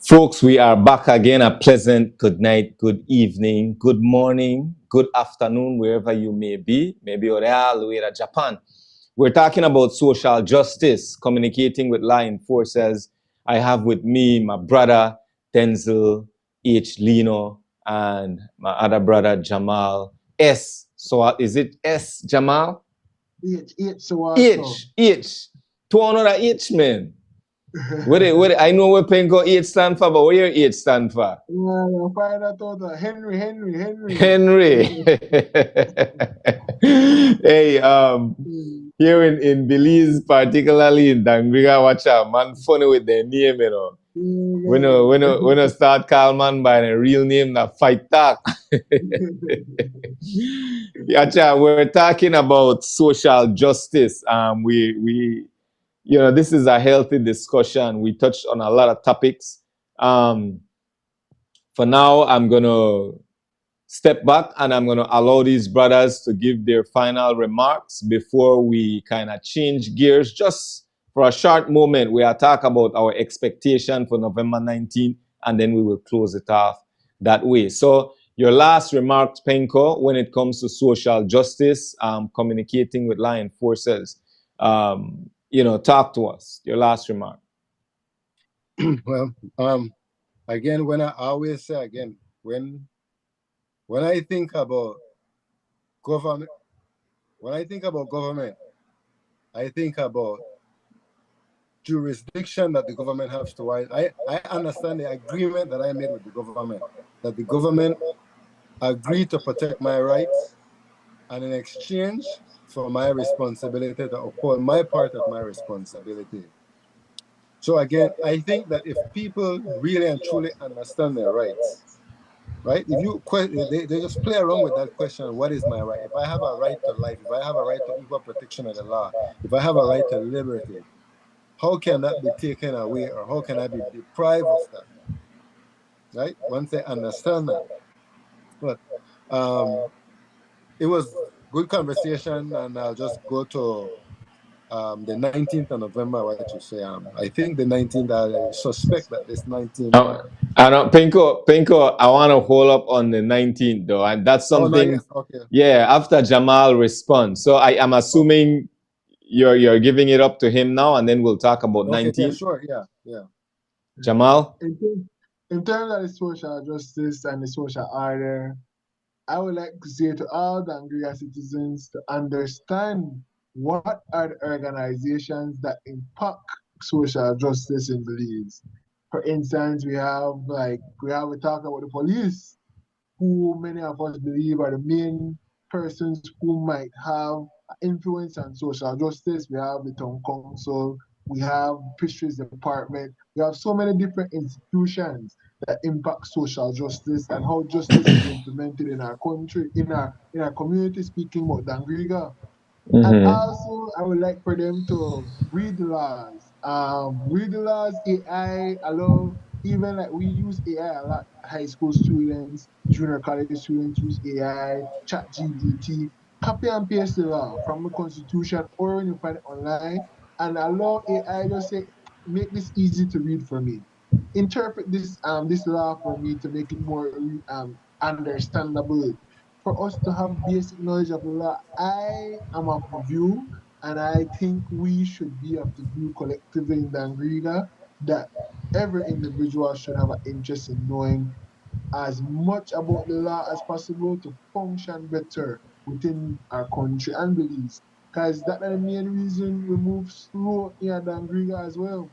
[SPEAKER 1] Folks, we are back again. A pleasant good night, good evening, good morning, good afternoon, wherever you may be. Maybe you're all the way to Japan. We're talking about social justice, communicating with law enforcers. I have with me my brother, Denzel H. Lino, and my other brother, Jamal S. So is it S, Jamal? H. To another H, man. I know what Penco H stand for, but what your H stand for?
[SPEAKER 3] Yeah, find out Henry.
[SPEAKER 1] Henry. Hey, here in Belize, particularly in Dangriga, watch out, man funny with their name, you know. When I start call man by the real name, that fight talk. Yeah, we're talking about social justice. We this is a healthy discussion. We touched on a lot of topics. For now, I'm gonna step back and I'm gonna allow these brothers to give their final remarks before we kind of change gears. Just for a short moment, we are talk about our expectation for November 19th, and then we will close it off that way. So your last remarks, Penko, when it comes to social justice, communicating with law enforcers, talk to us. Your last remark.
[SPEAKER 2] Well, again, when I always say again, when I think about government, I think about jurisdiction that the government has to. I understand the agreement that I made with the government, that the government agreed to protect my rights, and in exchange for my responsibility to uphold my part of my responsibility. So again, I think that if people really and truly understand their rights, right? If you they just play around with that question, what is my right? If I have a right to life, if I have a right to equal protection of the law, if I have a right to liberty, how can that be taken away, or how can I be deprived of that? Right? Once they understand that. But it was good conversation, and I'll just go to the 19th of November, what you say. I think the 19th, I suspect that this 19th.
[SPEAKER 1] I don't, Pinko, I want to hold up on the 19th though, and that's something.
[SPEAKER 2] Oh, okay.
[SPEAKER 1] Yeah, after Jamal responds. So I am assuming you're giving it up to him now, and then we'll talk about 19th.
[SPEAKER 2] Yeah, sure, yeah.
[SPEAKER 1] Jamal?
[SPEAKER 3] In terms of the social justice and the social order, I would like to say to all Dangriga citizens to understand what are the organizations that impact social justice in Belize. For instance, we talk about the police, who many of us believe are the main persons who might have influence on social justice. We have the town council, we have fisheries department, we have so many different institutions that impact social justice and how justice is implemented in our country, in our community, speaking about Dangriga. And also, I would like for them to read the laws. Read the laws. AI allow, even like we use AI a lot. High school students, junior college students use AI, chat GPT, copy and paste the law from the constitution or when you find it online, and allow AI just say, make this easy to read for me. Interpret this law for me to make it more understandable for us to have basic knowledge of the law. I am of the view, and I think we should be of the view collectively in Dangriga, that every individual should have an interest in knowing as much about the law as possible to function better within our country and Belize. Because that's the main reason we move slow here at Dangriga as well.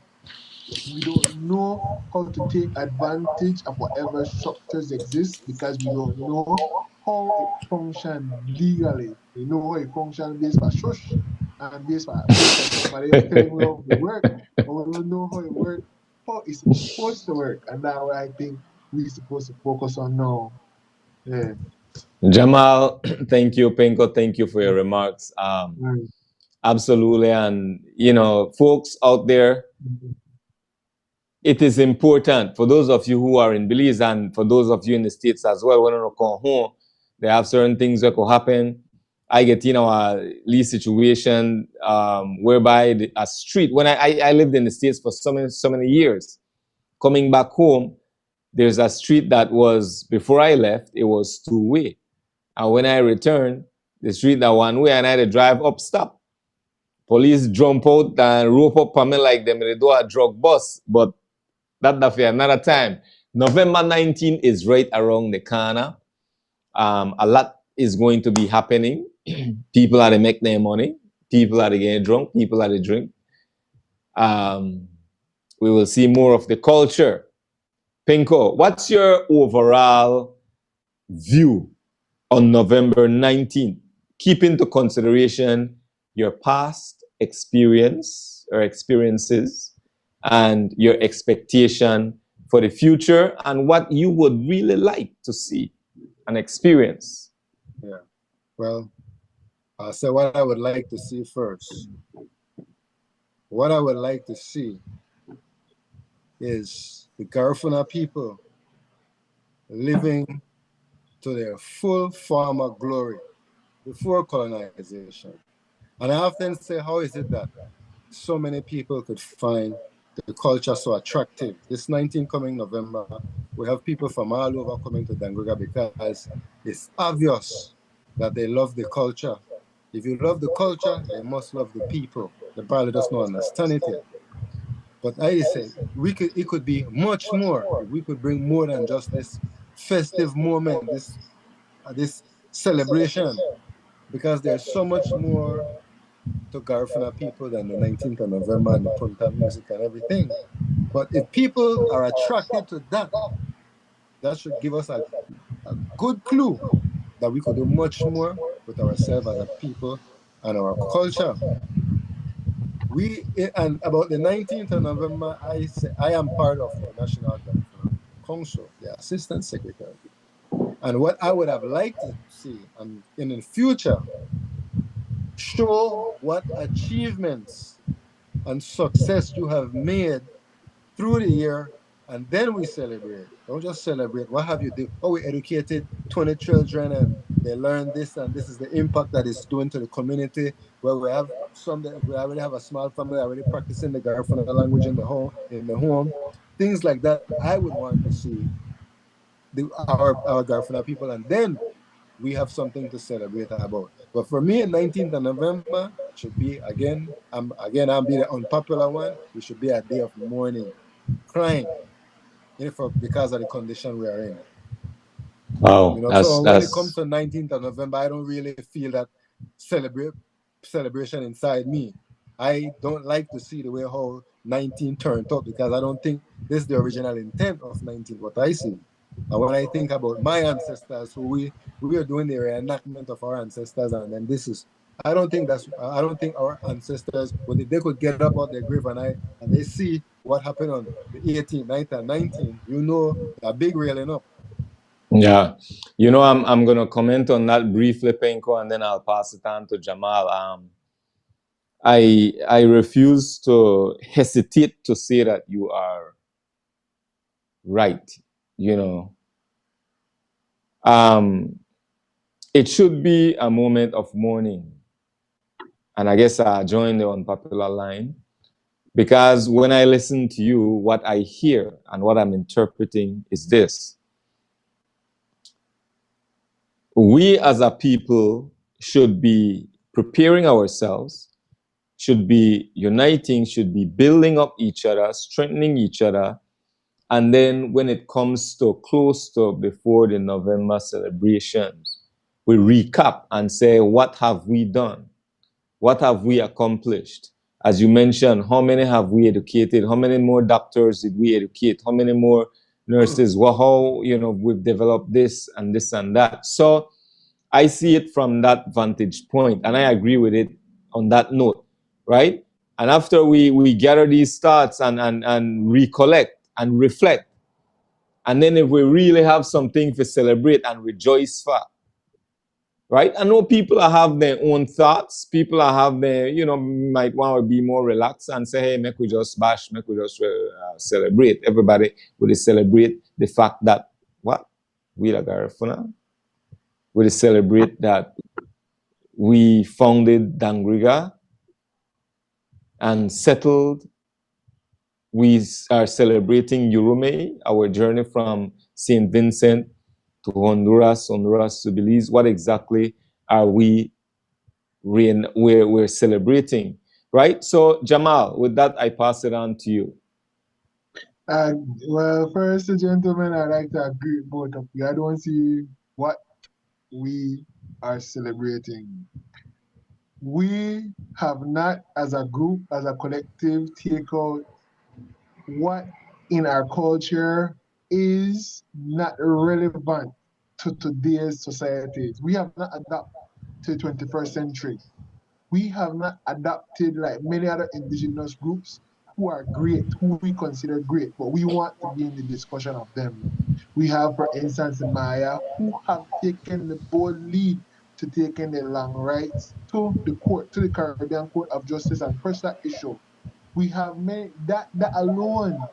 [SPEAKER 3] We don't know how to take advantage of whatever structures exist because we don't know how it functions legally. We know how it functions based on shush and based on somebody else telling we how to work, but we don't know how it works, how it's supposed to work. And that's what I think we're supposed to focus on now. Yeah.
[SPEAKER 1] Jamal, thank you. Penko, thank you for your remarks.
[SPEAKER 3] Mm.
[SPEAKER 1] Absolutely. And, you know, folks out there, it is important for those of you who are in Belize and for those of you in the States as well, when you come home, they have certain things that could happen. I get in our lease situation whereby a street, when I lived in the States for so many years, coming back home, there's a street that was, before I left, it was two-way. And when I returned, the street that one way and I had to drive up stop. Police jump out and rope up on me like them they do a drug bus. But that's for another time. November 19 is right around the corner. A lot is going to be happening. People are to make their money. People are to get drunk. People are to drink. We will see more of the culture. Pinko, what's your overall view on November 19th? Keep into consideration your past experience or experiences and your expectation for the future and what you would really like to see and experience.
[SPEAKER 2] Yeah. Well, I'll say what I would like to see first. What I would like to see is the Garifuna people living to their full form of glory before colonization. And I often say, how is it that so many people could find the culture so attractive? This 19 coming November, we have people from all over coming to Dangriga because it's obvious that they love the culture. If you love the culture, you must love the people. They probably just don't understand it yet. But I say it could be much more if we could bring more than just this festive moment, this celebration, because there's so much more to Garifuna people than the 19th of November and the Punta music and everything. But if people are attracted to that, that should give us a good clue that we could do much more with ourselves as a people and our culture. And about the 19th of November, I say I am part of the National Garifuna Council, the Assistant Secretary. And what I would have liked to see in the future, show what achievements and success you have made through the year, and then we celebrate. Don't just celebrate. What have you done? Oh, we educated 20 children and they learned this, and this is the impact that it's doing to the community. Where we have we already have a small family already practicing the Garifuna language in the home. Things like that. I would want to see our Garifuna people, and then we have something to celebrate about. But for me, 19th of November should be I'll be the unpopular one. It should be a day of mourning, crying, because of the condition we are in.
[SPEAKER 1] Wow,
[SPEAKER 2] So when it comes to 19th of November, I don't really feel that celebration inside me. I don't like to see the way how 19 turned out, because I don't think this is the original intent of 19, what I see. And when I think about my ancestors, who we are doing the reenactment of our ancestors, and then I don't think our ancestors, when they could get up out their grave and they see what happened on the 18th, 19th, and 19th, a big railing up.
[SPEAKER 1] Yeah, I'm gonna comment on that briefly, Penko, and then I'll pass it on to Jamal. I refuse to hesitate to say that you are right. It should be a moment of mourning, and I guess I join the unpopular line, because when I listen to you, what I hear and what I'm interpreting is this: we as a people should be preparing ourselves should be uniting, should be building up each other, strengthening each other. And then when it comes to close to before the November celebrations, we recap and say, what have we done? What have we accomplished? As you mentioned, how many have we educated? How many more doctors did we educate? How many more nurses? Well, how, we've developed this and this and that. So I see it from that vantage point, and I agree with it on that note, right? And after we gather these thoughts and recollect and reflect, and then if we really have something to celebrate and rejoice for, right? I know people have their own thoughts. People have their, might want to be more relaxed and say, hey, make we just bash, make we just celebrate. Everybody will celebrate the fact that, what? We like Garifuna. Will celebrate that we founded Dangriga and settled. We are celebrating Yurume, our journey from St. Vincent to Honduras, Honduras to Belize. What exactly are we're celebrating, right? So Jamal, with that, I pass it on to you.
[SPEAKER 3] Well, first, gentlemen, I'd like to agree with both of you. I don't see what we are celebrating. We have not, as a group, as a collective, take out what in our culture is not relevant to today's societies. We have not adapted to the 21st century. We have not adapted like many other indigenous groups who are great, who we consider great, but we want to be in the discussion of them. We have, for instance, the Maya, who have taken the bold lead to taking the land rights to the court, to the Caribbean Court of Justice and press that issue. We have made that alone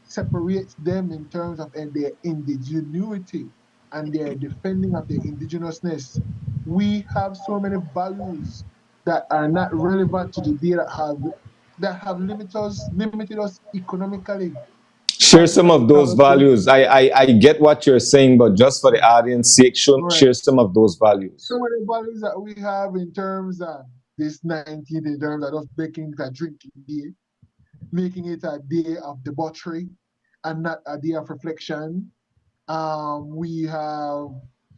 [SPEAKER 3] separates them in terms of their indigenuity and their defending of their indigenousness. We have so many values that are not relevant to the day that have limited us economically.
[SPEAKER 1] Share
[SPEAKER 3] Values
[SPEAKER 1] some
[SPEAKER 3] that we
[SPEAKER 1] of those
[SPEAKER 3] cannot take.
[SPEAKER 1] values. I get what you're saying, but just for the audience sake,
[SPEAKER 3] Right.
[SPEAKER 1] share some of those values.
[SPEAKER 3] Some of the values that we have in terms of this 19th, in terms of us making it a drinking day, making it a day of debauchery and not a day of reflection. We have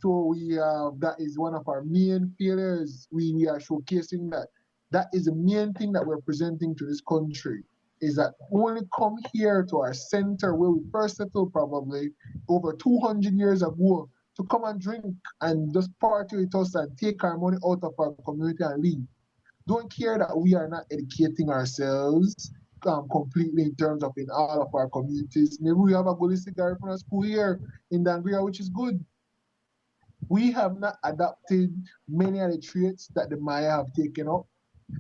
[SPEAKER 3] that is one of our main failures. We are showcasing that is the main thing that we're presenting to this country, is that only come here to our center where we first settled probably over 200 years ago to come and drink and just party with us and take our money out of our community and leave. Don't care that we are not educating ourselves completely in terms of in all of our communities. Maybe we have a holistic Garifuna school here in Dangriga, which is good. We have not adapted many of the traits that the Maya have taken up,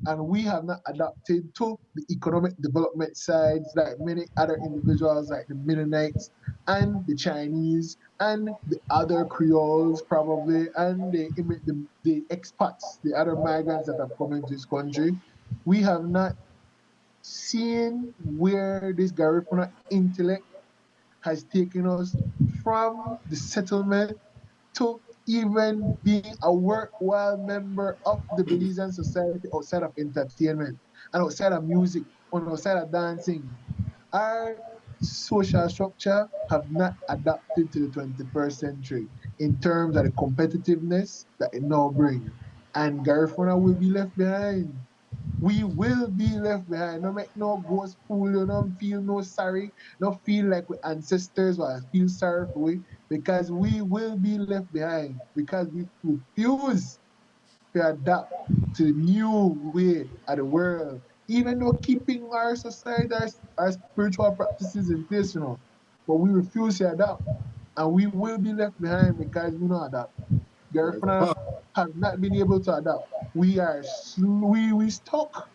[SPEAKER 3] and we have not adapted to the economic development sides like many other individuals like the Mennonites and the Chinese and the other Creoles probably and the expats, the other migrants that have come into this country. We have not seen where this Garifuna intellect has taken us from the settlement to even being a worthwhile member of the Belizean society outside of entertainment and outside of music and outside of dancing. Our social structure have not adapted to the 21st century in terms of the competitiveness that it now brings. And Garifuna will be left behind. We will be left behind. No make no ghost fool, you don't feel no sorry, no feel like we ancestors or feel sorry for we, because we will be left behind because we refuse to adapt to the new way of the world, even though keeping our society, our spiritual practices in place, but we refuse to adapt and we will be left behind because we don't adapt. Garifuna have not been able to adapt. We are we stuck.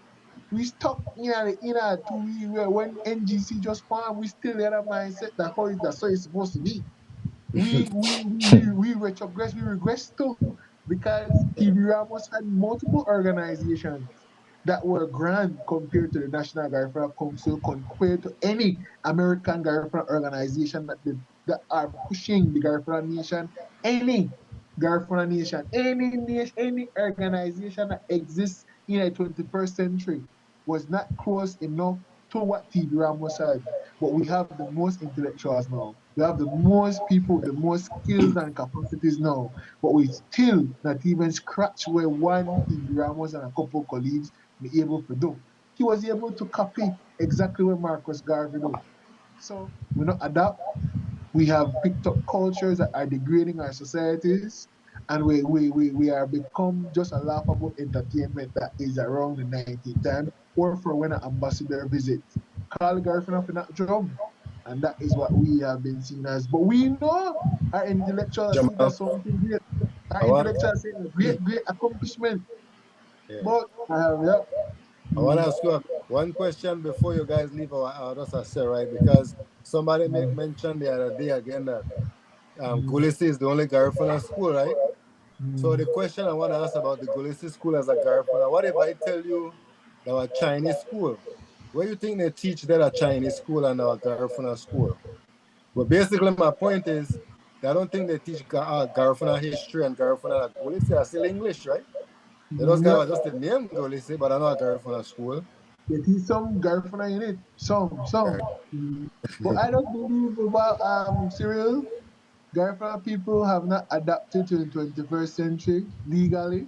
[SPEAKER 3] We stuck in a two where when NGC just formed, we still had a mindset that that's how it's supposed to be. We retrogress, we regress too, because TV Ramos had multiple organizations that were grand compared to the National Garifuna Council, compared to any American Garifuna organization that are pushing the Garifuna Nation, any Garifuna Nation, any organization that exists in the 21st century was not close enough to what TV Ramos had. But we have the most intellectuals now. We have the most people, the most skills and capacities now. But we still not even scratch where one TV Ramos and a couple of colleagues were able to do. He was able to copy exactly what Marcus Garvey did. So we not adapt. We have picked up cultures that are degrading our societies, and we are become just a laughable entertainment that is around the 19th time, or for when an ambassador visits. Carl Garfin up in that drum. And that is what we have been seen as. But we know our intellectuals see that something great. Our intellectuals see a great, great accomplishment.
[SPEAKER 2] Yeah.
[SPEAKER 3] But
[SPEAKER 2] I want to ask you one question before you guys leave our just assert, right? Because somebody mentioned the other day again that Gulisi is the only Garifuna school, right? So the question I want to ask about the Gulisi school as a Garifuna, what if I tell you that a Chinese school? Where do you think they teach that a Chinese school and our Garifuna school? Well, basically my point is that I don't think they teach Garifuna history and Garifuna Gulisi are still English, right? Those guys are just the name Gulisi, but I know a Garifuna school.
[SPEAKER 3] They teach some Garifuna in it. Some. But I don't believe about Cyril. Garifuna people have not adapted to the 21st century legally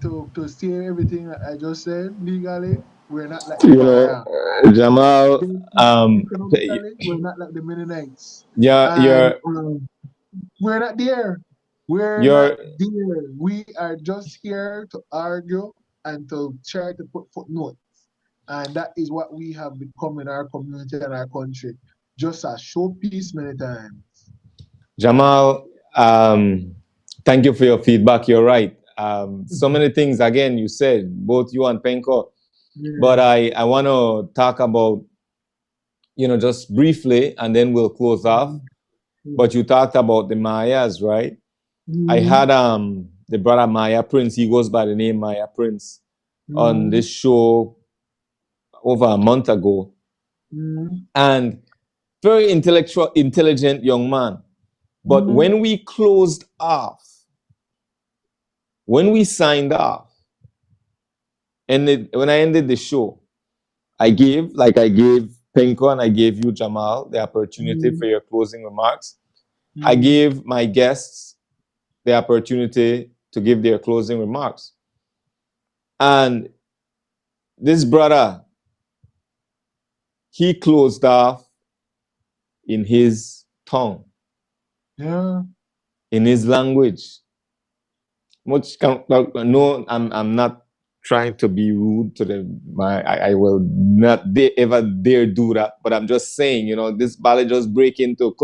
[SPEAKER 3] to say everything that I just said legally. We're not like the Maya.
[SPEAKER 1] Jamal,
[SPEAKER 3] Economically, we're not like the Mennonites.
[SPEAKER 1] yeah,
[SPEAKER 3] And we're not there. We're not there. We are just here to argue and to try to put footnotes. And that is what we have become in our community and our country. Just a showpiece many times.
[SPEAKER 1] Jamal, thank you for your feedback. You're right. So many things, again, you said, both you and Penko. Yeah. But I want to talk about, just briefly, and then we'll close off. But you talked about the Mayas, right? I had the brother Maya Prince, he goes by the name Maya Prince, on this show over a month ago. And very intelligent young man. But when we closed off, when we signed off, and when I ended the show, I gave Penko and I gave you, Jamal, the opportunity for your closing remarks. I gave my guests the opportunity to give their closing remarks. And this brother, he closed off in his tongue.
[SPEAKER 3] Yeah.
[SPEAKER 1] In his language. No, I'm not trying to be rude to I will not ever dare do that. But I'm just saying, this ballad just break into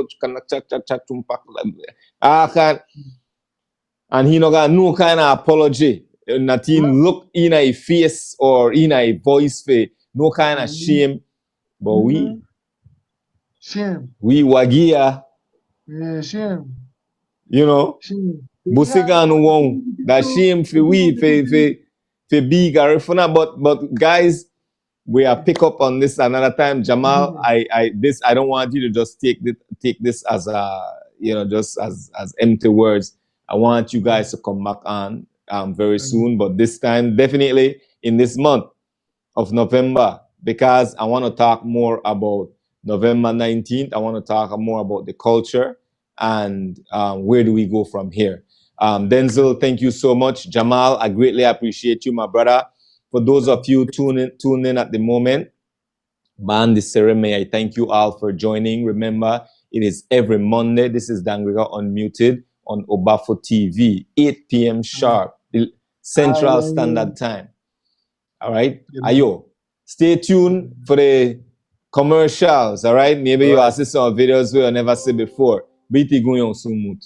[SPEAKER 1] and he no got no kind of apology. Not in look in a face or in a voice for no kind of shame. But
[SPEAKER 3] shame.
[SPEAKER 1] We wagia.
[SPEAKER 3] Yeah, shame.
[SPEAKER 1] Shame. Busiga no one. That shame for we for big Garifuna. But guys, we are pick up on this another time. Jamal, I don't want you to just take this as just as empty words. I want you guys to come back on very soon, but this time definitely in this month of November, because I want to talk more about November 19th. I want to talk more about the culture and where do we go from here. Denzel, thank you so much. Jamal, I greatly appreciate you, my brother. For those of you tuning in at the moment, Man the Ceremony, I thank you all for joining. Remember, it is every Monday. This is Dangriga Unmuted on Obafo TV, 8 p.m. sharp, Central Standard Time. All right? Ayo, stay tuned for the commercials, all right? Maybe you see some videos we have never seen before. Biti Guyon Sumut.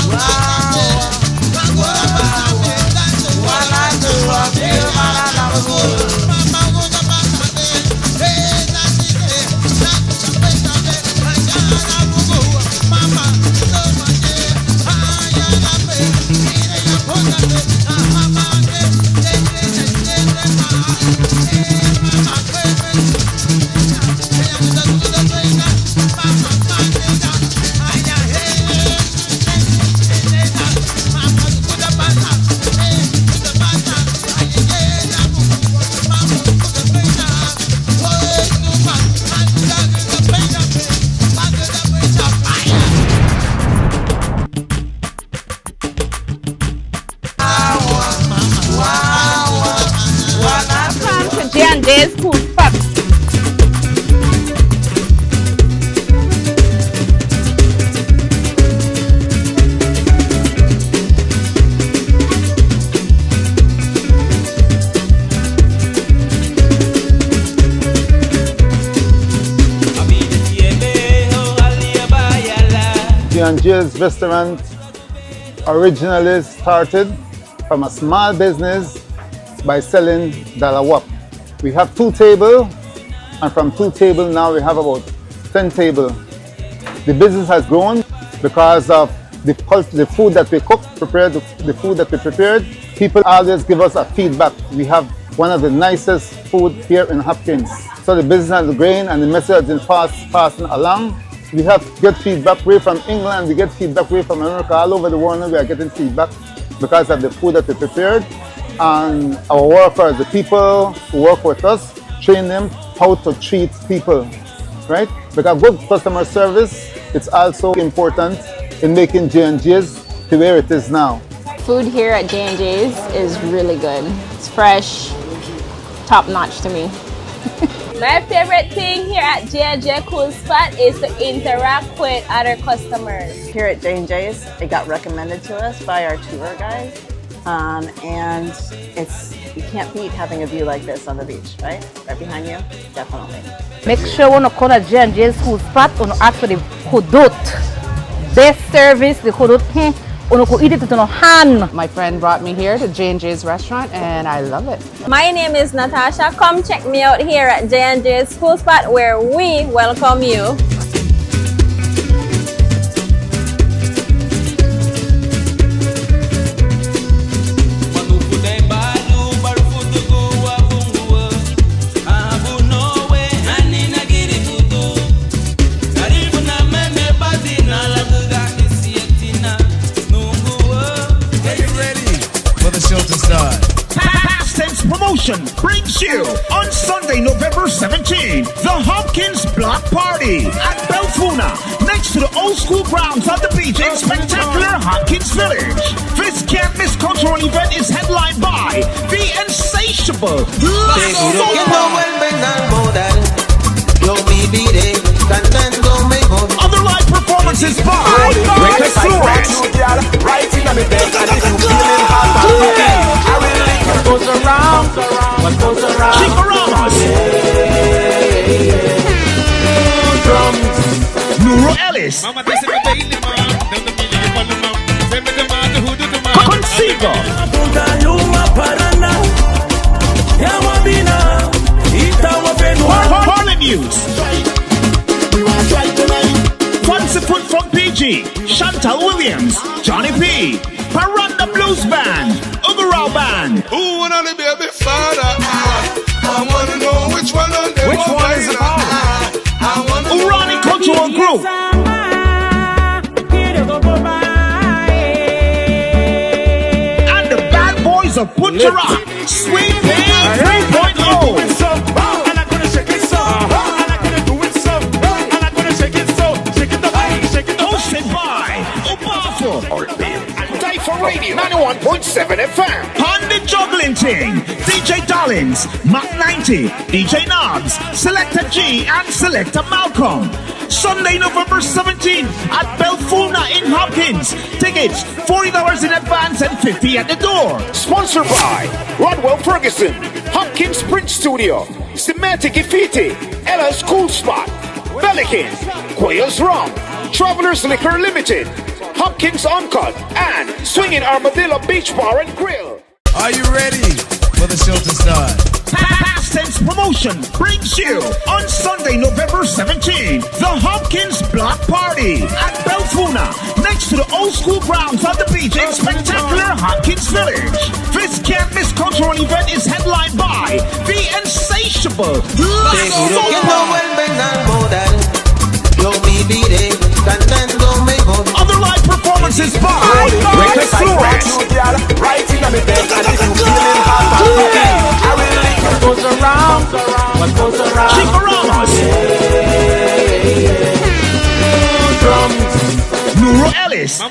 [SPEAKER 4] Wow. J&J's restaurant originally started from a small business by selling dollar wop. We have 2 tables, and from 2 tables now we have about 10 tables. The business has grown because of the food that we cook, the food that we prepared. People always give us a feedback. We have one of the nicest food here in Hopkins. So the business has grown and the message has been passing along. We have good feedback way from England, we get feedback way from America, all over the world now we are getting feedback because of the food that we prepared. And our workers, the people who work with us, train them how to treat people, right? Because good customer service, it's also important in making J&J's to where it is now.
[SPEAKER 5] Food here at J&J's is really good. It's fresh, top notch to me.
[SPEAKER 6] My favorite thing here at J&J Cool Spot is to interact with other customers.
[SPEAKER 7] Here at J&J's, it got recommended to us by our tour guide. And you can't beat having a view like this on the beach, right? Right behind you, definitely.
[SPEAKER 8] Make sure when you come to J&J's Cool Spot, you ask for the hudut. Best service, the hudut. You can eat it with your hand.
[SPEAKER 9] My friend brought me here to J&J's restaurant and I love it.
[SPEAKER 6] My name is Natasha. Come check me out here at J&J's Cool Spot where we welcome you.
[SPEAKER 10] Promotion brings you on Sunday, November 17th, the Hopkins Block Party at Belfuna, next to the old school grounds on the beach in spectacular Hopkins Village. This can't miss cultural event is headlined by the insatiable other live performances by Nuro Ellis, Consigo, Harlem News, Fancy Foot from PG, Chantal Williams, Johnny P, Paranda Blues Band, Ugarao Band.
[SPEAKER 11] Who wanna be a bit father? I wanna know which one of them.
[SPEAKER 10] Which one is it? Urani Cultural Group. And the Bad Boys of Punjara, Sweet Pain 3.0. Hosted by Obafo and Dyfor Radio 91.7 FM. On the juggling thing, DJ Dollins, Mac 90, DJ Knobs, Selector G, and Selector Malcolm. Sunday, November 17th at Belfuna in Hopkins. Tickets $40 in advance and $50 at the door. Sponsored by Rodwell Ferguson, Hopkins Print Studio, Semantic Ifiti, Ella's Cool Spot, Pelican, Quayle's Rum, Travelers Liquor Limited, Hopkins Uncut, and Swinging Armadillo Beach Bar and Grill.
[SPEAKER 11] Are you ready for the show to start?
[SPEAKER 10] Past Tense Promotion brings you on Sunday, November 17th, the Hopkins Block Party at Belfuna, next to the old school grounds on the beach in spectacular Hopkins Village. This can't miss cultural event is headlined by the insatiable other live performances by Nuro Ellis,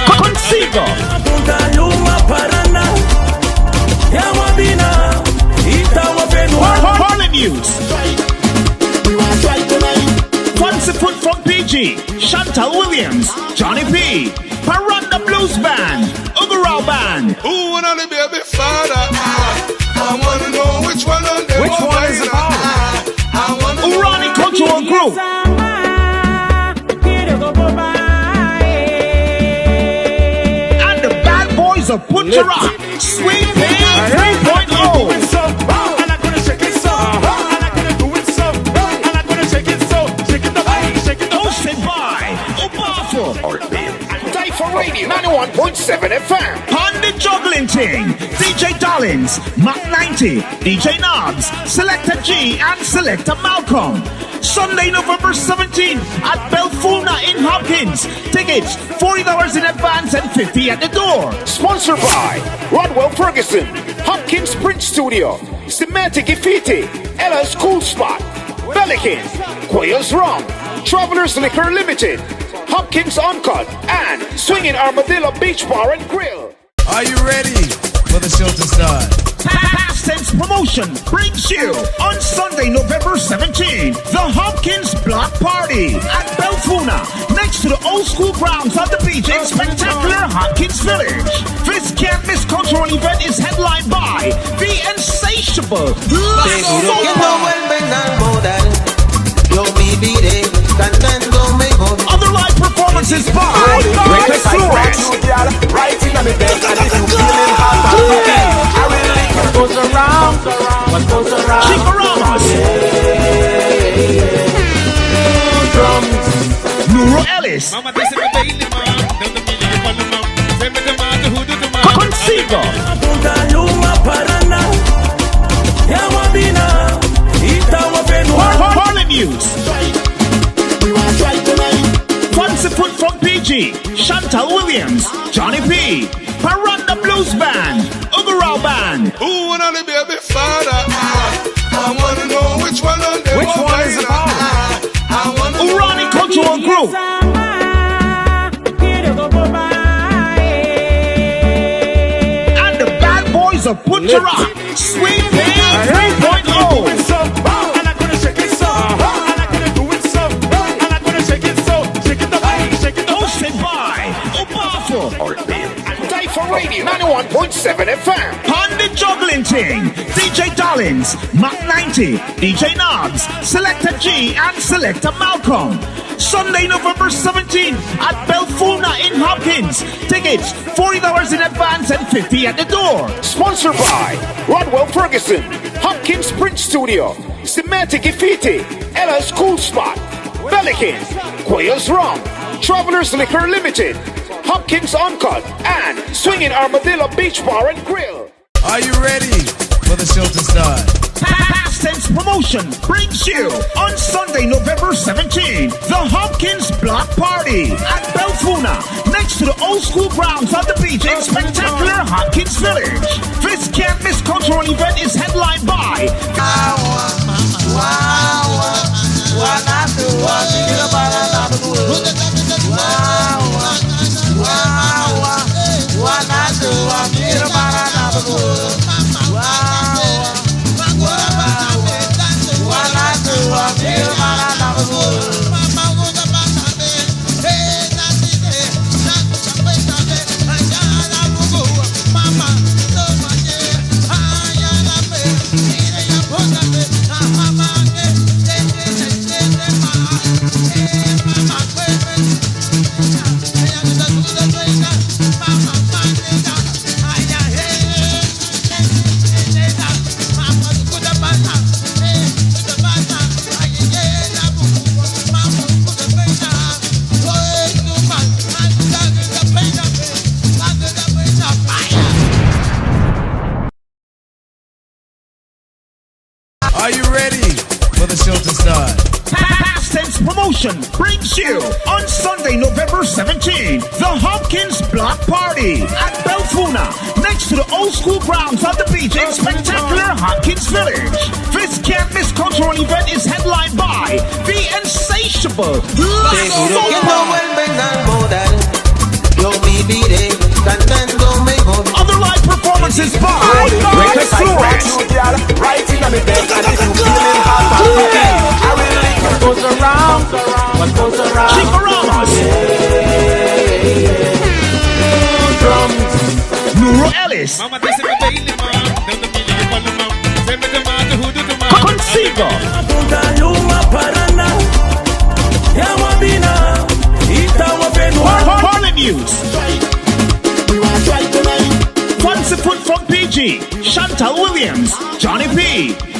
[SPEAKER 10] Consigo, Harlem News, Fancy Foot from PG, Chantal Williams, Johnny P, Paranda Blues Band, Ugarao Band.
[SPEAKER 11] Who wanna be a bit father? I wanna know which one of them.
[SPEAKER 10] Which one is it? Urani Cultural Group. of Punjara, Sweet Pain 3.0. Hosted by Obafo for Radio 91.7 FM. On the juggling thing, DJ Dollins, Mac 90, DJ Knobs, Selector G, and Selector Malcolm. Sunday, November 17th at Belfuna in Hopkins. Tickets $40 in advance and $50 at the door.
[SPEAKER 12] Sponsored by Rodwell Ferguson, Hopkins Print Studio, Semantic Ifiti, Ella's Cool Spot, Pelican, Quayle's Rum, Travelers Liquor Limited, Hopkins Uncut, and Swinging Armadillo Beach Bar and Grill.
[SPEAKER 11] Are you ready for the show to start?
[SPEAKER 10] Past Tense Promotion brings you on Sunday, November 17th, the Hopkins Block Party at Belfuna, next to the old school grounds of the beach in spectacular Hopkins Village. This can't miss cultural event is headlined by the insatiable other live performances by Reckless Flores, Chicaramas, Nuro Ellis, Consigo, Harlem News, Fancy Foot from PG, Chantal Williams, Johnny P, Paranda Blues Band, Ugarao Band.
[SPEAKER 11] Who wanna be baby father? I wanna know which one of them.
[SPEAKER 10] Which one is the power? Urani Cultural Group. And the Bad Boys of Punjara, Sweet Pain 3.0. Hosted by Obafo
[SPEAKER 12] For Radio 91.7 FM.
[SPEAKER 10] On the juggling thing, DJ Dollins, Mac 90, DJ Knobs, Selector G, and Selector Malcolm. Sunday, November 17th at Belfuna in Hopkins. Tickets $40 in advance and $50 at the door.
[SPEAKER 12] Sponsored by Rodwell Ferguson, Hopkins Print Studio, Semantic Ifiti, Ella's Cool Spot, Pelican, Quayle's Rum, Travelers Liquor Limited, Hopkins Uncut, and Swinging Armadillo Beach Bar and Grill.
[SPEAKER 11] Are you ready for the show to start?
[SPEAKER 10] Past Tense Promotion brings you on Sunday, November 17th, the Hopkins Block Party at Belfuna, next to the old school grounds of the beach in spectacular Hopkins Village. This can't miss cultural event is headlined by
[SPEAKER 11] Are you ready for the show to start?
[SPEAKER 10] Past Tense Promotion brings you on Sunday, November 17th, the Hopkins Block Party at Belfuna, next to the old school grounds of the beach in spectacular Hopkins Village. This can't miss cultural event is headlined by the insatiable other live performances by Reckless Flores, Chicaramas, Nuro Ellis, Consigo, Harlem News, James, Johnny P,